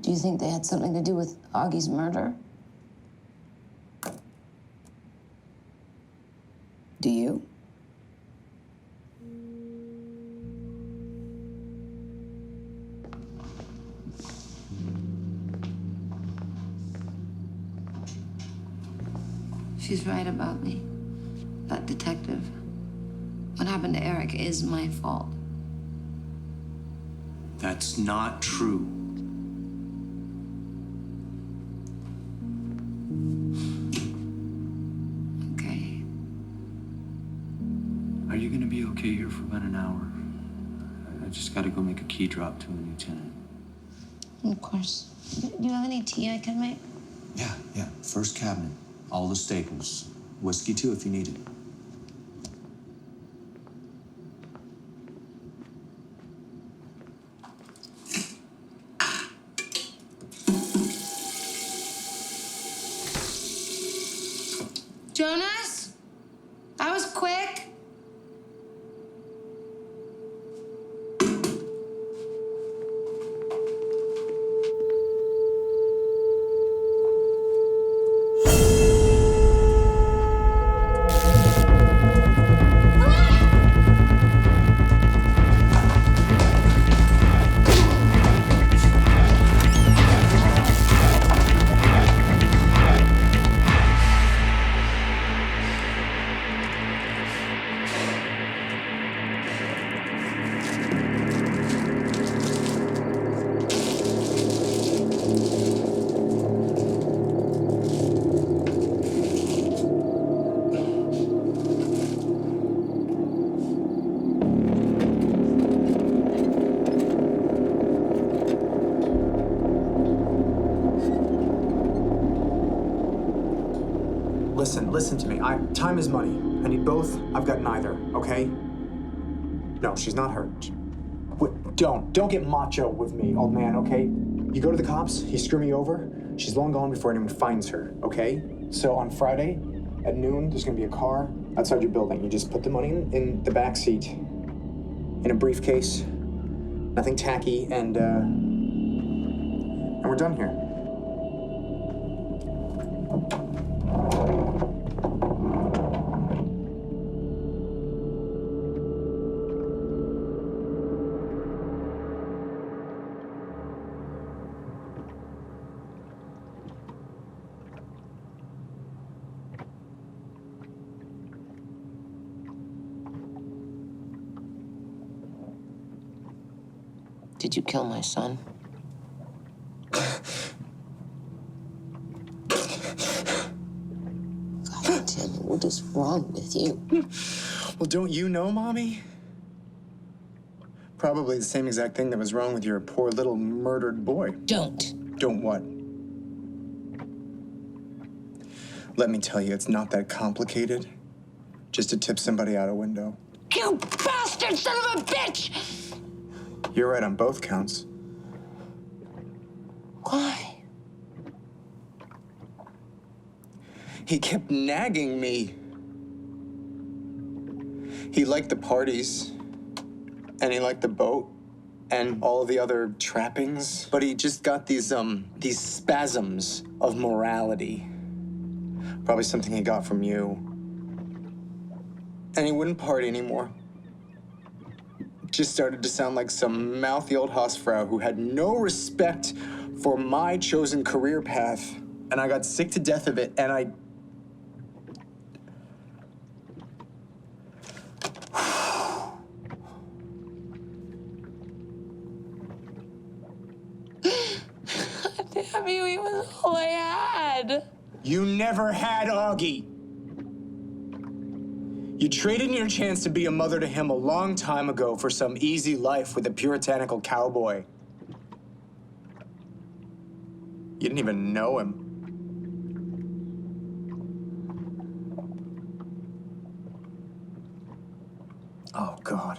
Do you think they had something to do with Augie's murder? Do you? She's right about me. That detective. What happened to Eric is my fault. That's not true. Okay. Are you gonna be okay here for about an hour? I just gotta go make a key drop to a lieutenant. Of course. Do you have any tea I can make? Yeah. First cabinet. All the staples. Whiskey, too, if you need it. Jonas? That was quick. Listen to me. Time is money. I need both. I've got neither, okay? No, she's not hurt. Don't get macho with me, old man, okay? You go to the cops, you screw me over, she's long gone before anyone finds her, okay? So on Friday at noon, there's gonna be a car outside your building. You just put the money in the back seat, in a briefcase, nothing tacky, and we're done here. Did you kill my son? God, Tim, what is wrong with you? Well, don't you know, Mommy? Probably the same exact thing that was wrong with your poor little murdered boy. Don't. Don't what? Let me tell you, it's not that complicated. Just to tip somebody out a window. You bastard son of a bitch! You're right on both counts. Why? He kept nagging me. He liked the parties, and he liked the boat, and all the other trappings. But he just got these spasms of morality. Probably something he got from you. And he wouldn't party anymore. Just started to sound like some mouthy old Hausfrau who had no respect for my chosen career path. And I got sick to death of it, and I... Damn you, he was all I had. You never had Augie. You traded in your chance to be a mother to him a long time ago for some easy life with a puritanical cowboy. You didn't even know him. Oh, God.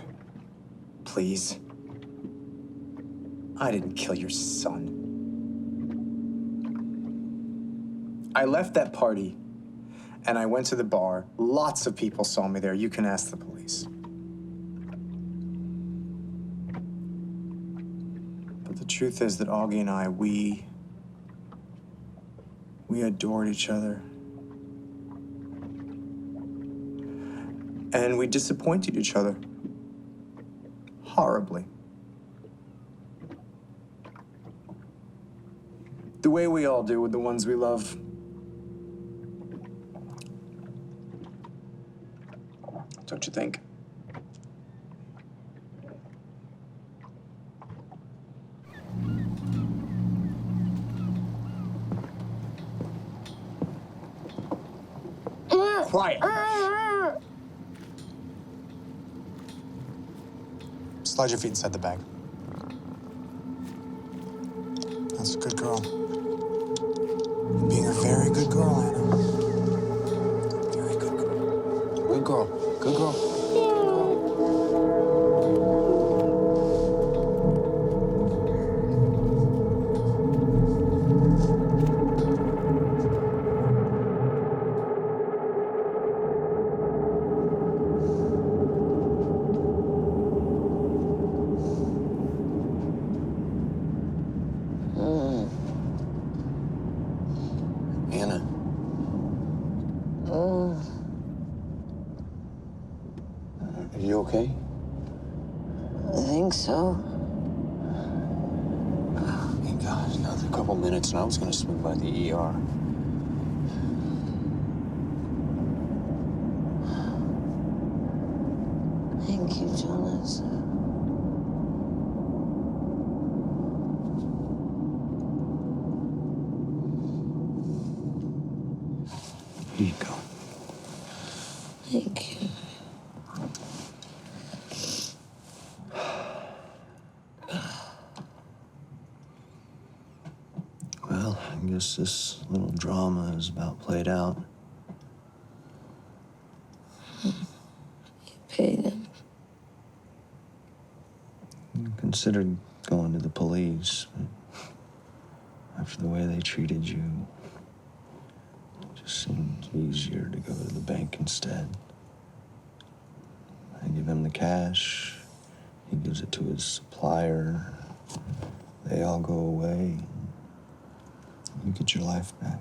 Please. I didn't kill your son. I left that party, and I went to the bar. Lots of people saw me there. You can ask the police. But the truth is that Augie and I, we adored each other. And we disappointed each other. Horribly. The way we all do with the ones we love. Don't you think? Quiet. Slide your feet inside the bag. That's a good girl. You're being a very good girl, Anna. Very good girl. Good girl. Good girl. Anna. Are you okay? I think so. Thank God, another couple minutes and I was gonna swing by the ER. Thank you, Jonas. Here you go. Thank you. Well, I guess this little drama is about played out. Paid him. I considered going to the police, but after the way they treated you, it just seemed easier to go to the bank instead. I give him the cash, he gives it to his supplier, they all go away, you get your life back.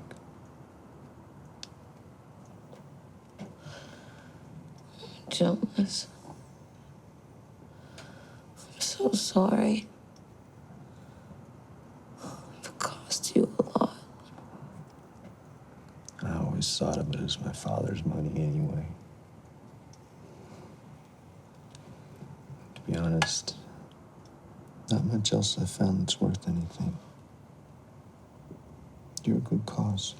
Jonas. I'm so sorry. It cost you a lot. I always thought of it as my father's money anyway. To be honest, not much else I've found that's worth anything. You're a good cause.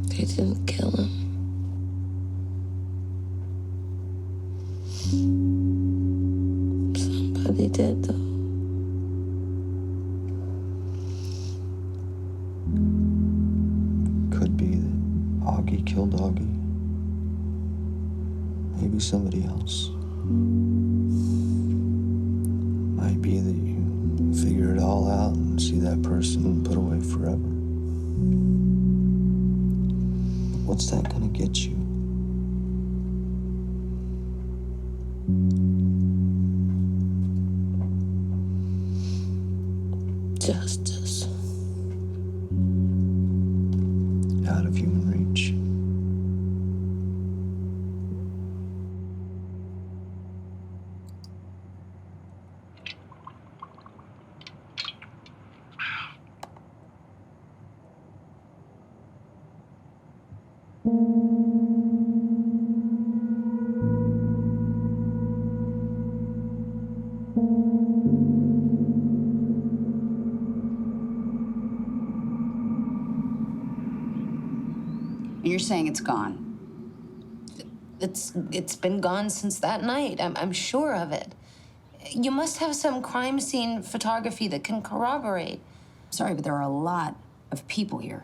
They didn't kill him. Somebody did, though. Could be that Augie killed Augie. Maybe somebody else. Might be that you figure it all out and see that person put away forever. What's that gonna get you? Justice. Out of human reach. And you're saying it's gone. It's been gone since that night. I'm sure of it. You must have some crime scene photography that can corroborate. Sorry, but there are a lot of people here.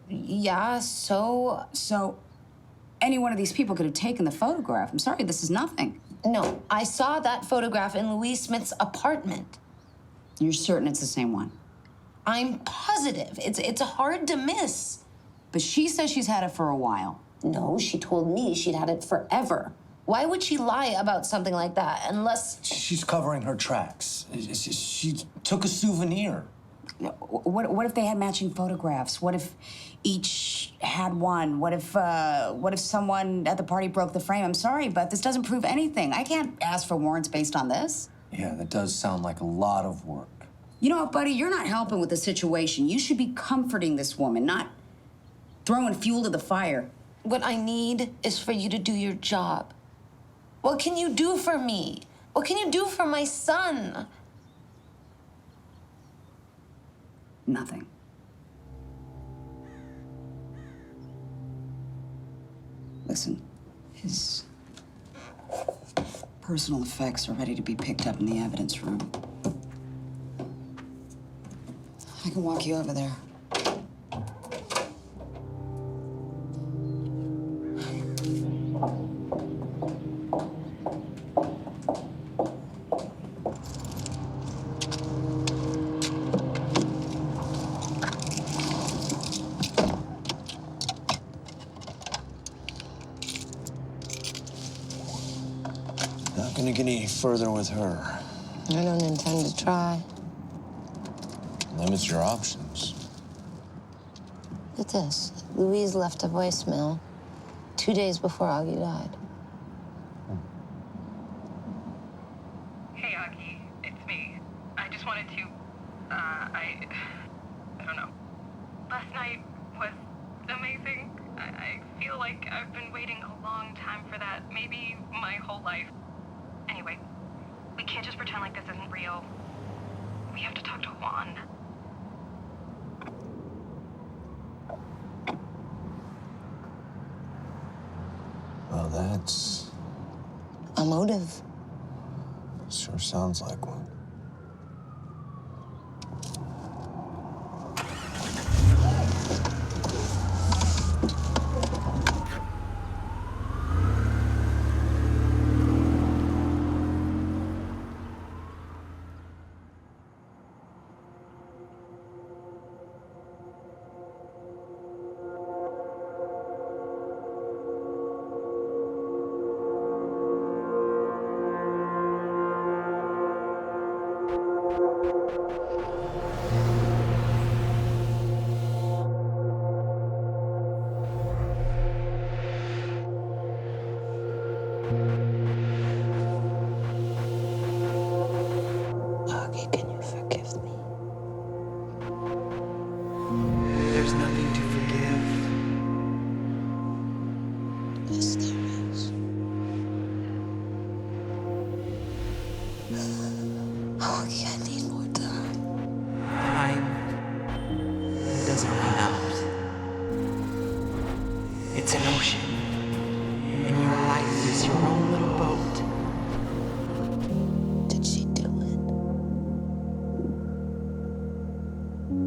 Yeah, so any one of these people could have taken the photograph. I'm sorry, this is nothing. no, I saw that photograph in Louise Smith's apartment. You're certain it's the same one? I'm positive. It's hard to miss. But she says she's had it for a while. No, she told me she'd had it forever. Why would she lie about something like that unless... She's covering her tracks. She took a souvenir. What if they had matching photographs? What if each had one? What if someone at the party broke the frame? I'm sorry, but this doesn't prove anything. I can't ask for warrants based on this. Yeah, that does sound like a lot of work. You know what, buddy? You're not helping with the situation. You should be comforting this woman, not throwing fuel to the fire. What I need is for you to do your job. What can you do for me? What can you do for my son? Nothing. Listen, his personal effects are ready to be picked up in the evidence room. I can walk you over there. Not gonna get any further with her. I don't intend to try. Limits your options. Look at this. Louise left a voicemail 2 days before Augie died. Hey, Augie, it's me. I just wanted to, I don't know. Last night was amazing. I feel like I've been waiting a long time for that, maybe my whole life. Anyway, we can't just pretend like this isn't real. We have to talk to Juan. Well, that's... A motive. Sure sounds like one. Augie, can you forgive me? There's nothing to forgive. Yes, there is. Augie, I need more time. Time doesn't run out. It's an ocean, and your life is your own little boat. Did she do it?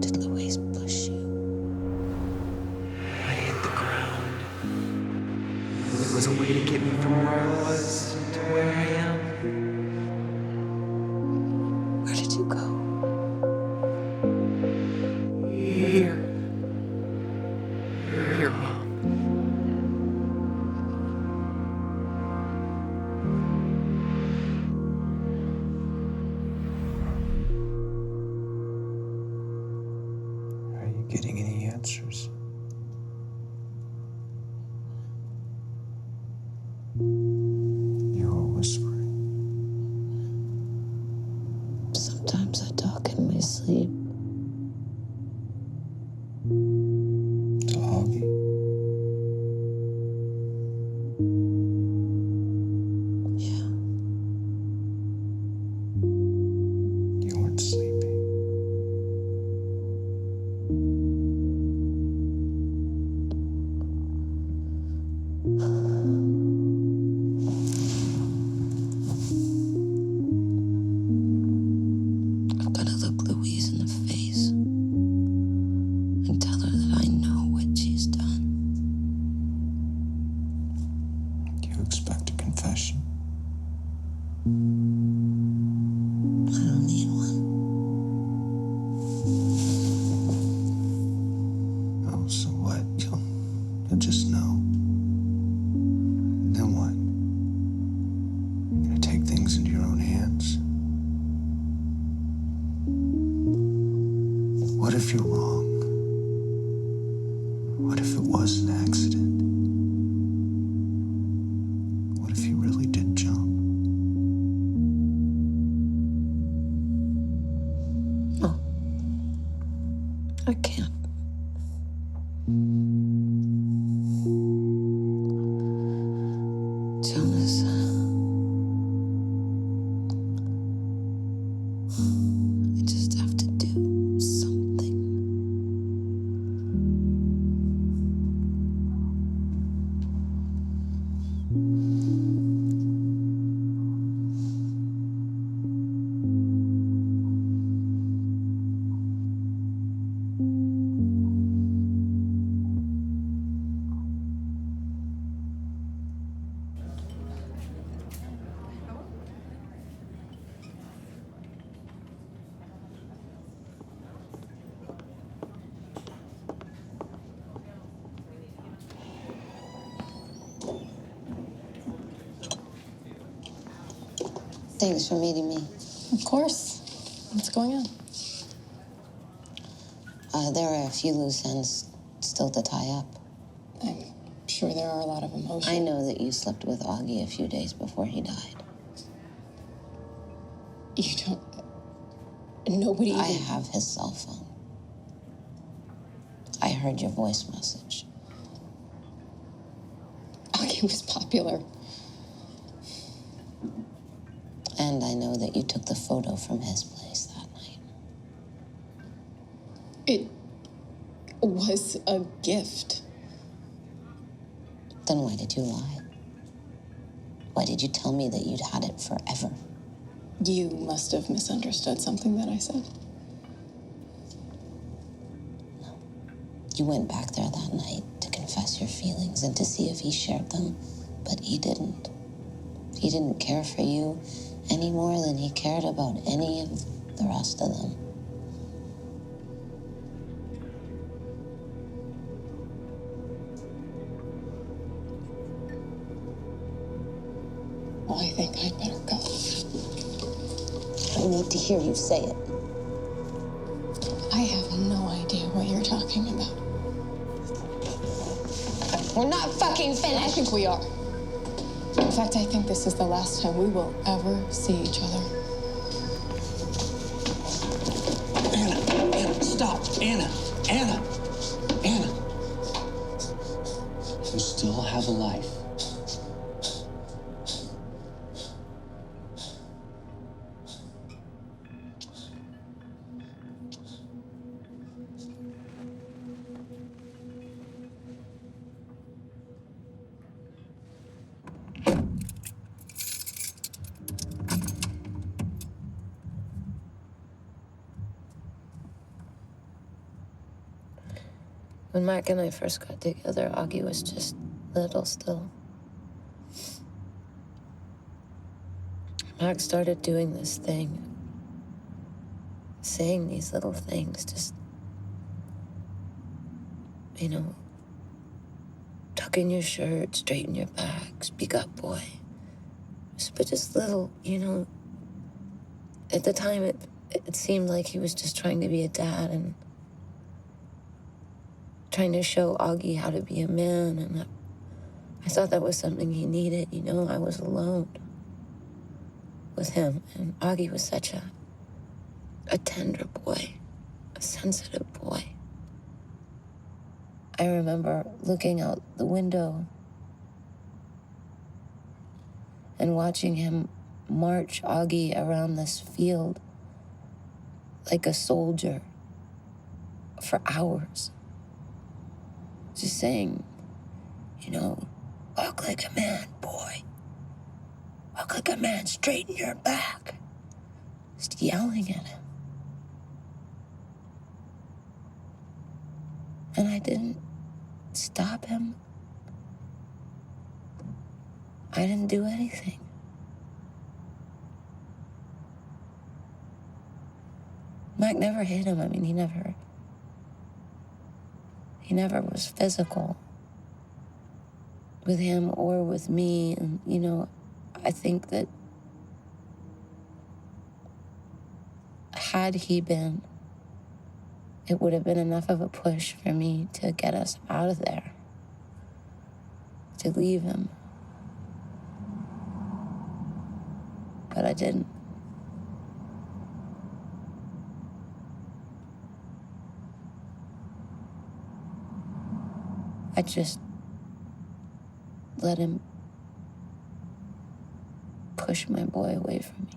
Did Louise push you? I hit the ground. It was a way to get me from where I was to where I am. Where did you go? Here. Here, Mom. Are you getting any answers? You were whispering. Sometimes I talk in my sleep. To Augie? Yeah. You weren't sleeping. I've got to look Louise in the face and tell her that I know what she's done. Do you expect a confession? I don't need one. Oh, so what? You'll just know. Then what? You're gonna take things into your own hands? What if you're wrong? What if it was an accident? What if you really did jump? No. I can't. Jonas. I just have to do something. Thanks for meeting me. Of course. What's going on? There are a few loose ends still to tie up. I'm sure there are a lot of emotions. I know that you slept with Augie a few days before he died. You don't... Nobody I even... have his cell phone. I heard your voice message. Augie was popular. And I know that you took the photo from his place that night. It was a gift. Then why did you lie? Why did you tell me that you'd had it forever? You must have misunderstood something that I said. You went back there that night to confess your feelings and to see if he shared them, but he didn't. He didn't care for you any more than he cared about any of the rest of them. Well, I think I'd better go. I need to hear you say it. I have no idea what you're talking about. We're not fucking finished. I think we are. In fact, I think this is the last time we will ever see each other. Anna, stop. Anna. You still have a life. When Mark and I first got together, Augie was just little still. Mark started doing this thing, saying these little things, just, you know, tuck in your shirt, straighten your back, speak up, boy. But just little, you know, at the time it seemed like he was just trying to be a dad and trying to show Augie how to be a man, and I thought that was something he needed. You know, I was alone with him, and Augie was such a tender boy, a sensitive boy. I remember looking out the window and watching him march Augie around this field like a soldier for hours. Just saying, you know, walk like a man, boy. Walk like a man, straighten your back. Just yelling at him. And I didn't stop him. I didn't do anything. Mike never hit him. I mean, he never was physical with him or with me. And, you know, I think that had he been, it would have been enough of a push for me to get us out of there, to leave him. But I didn't. I just let him push my boy away from me.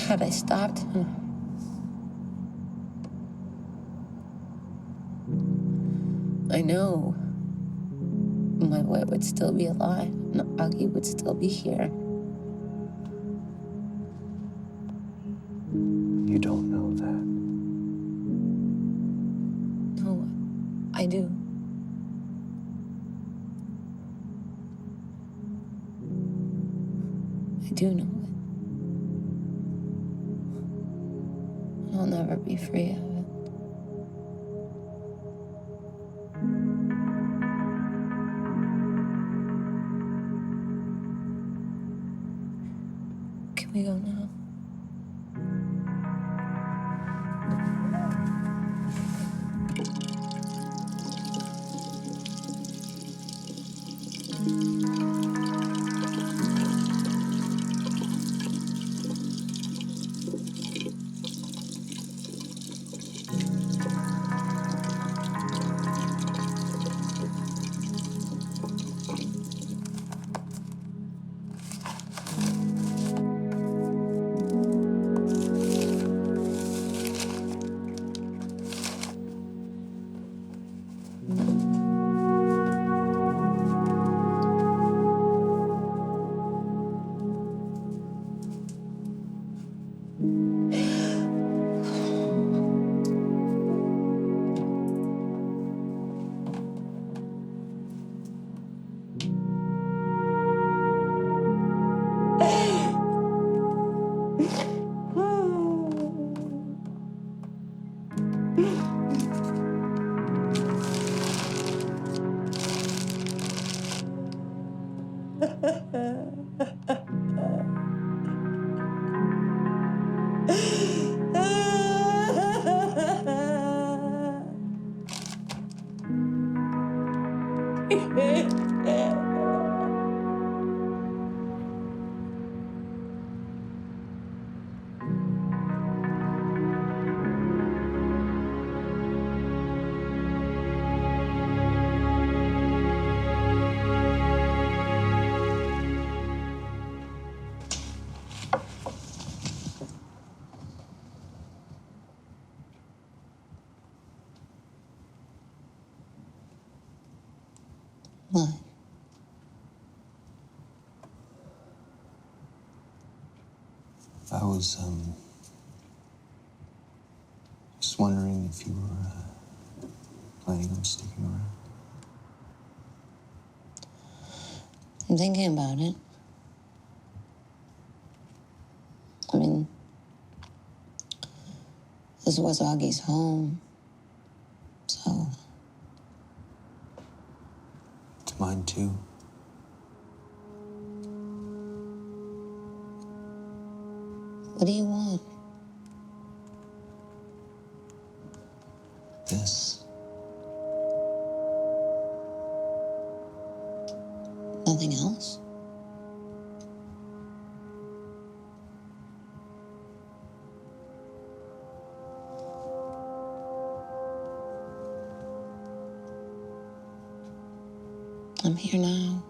Had I stopped him, I know my boy would still be alive and Augie would still be here. You don't know that. No, I do. I'll never be free of it. Can we go now? What? I was, just wondering if you were planning on sticking around. I'm thinking about it. I mean, this was Augie's home, so. It's mine too. What do you want? This. Nothing else? I'm here now.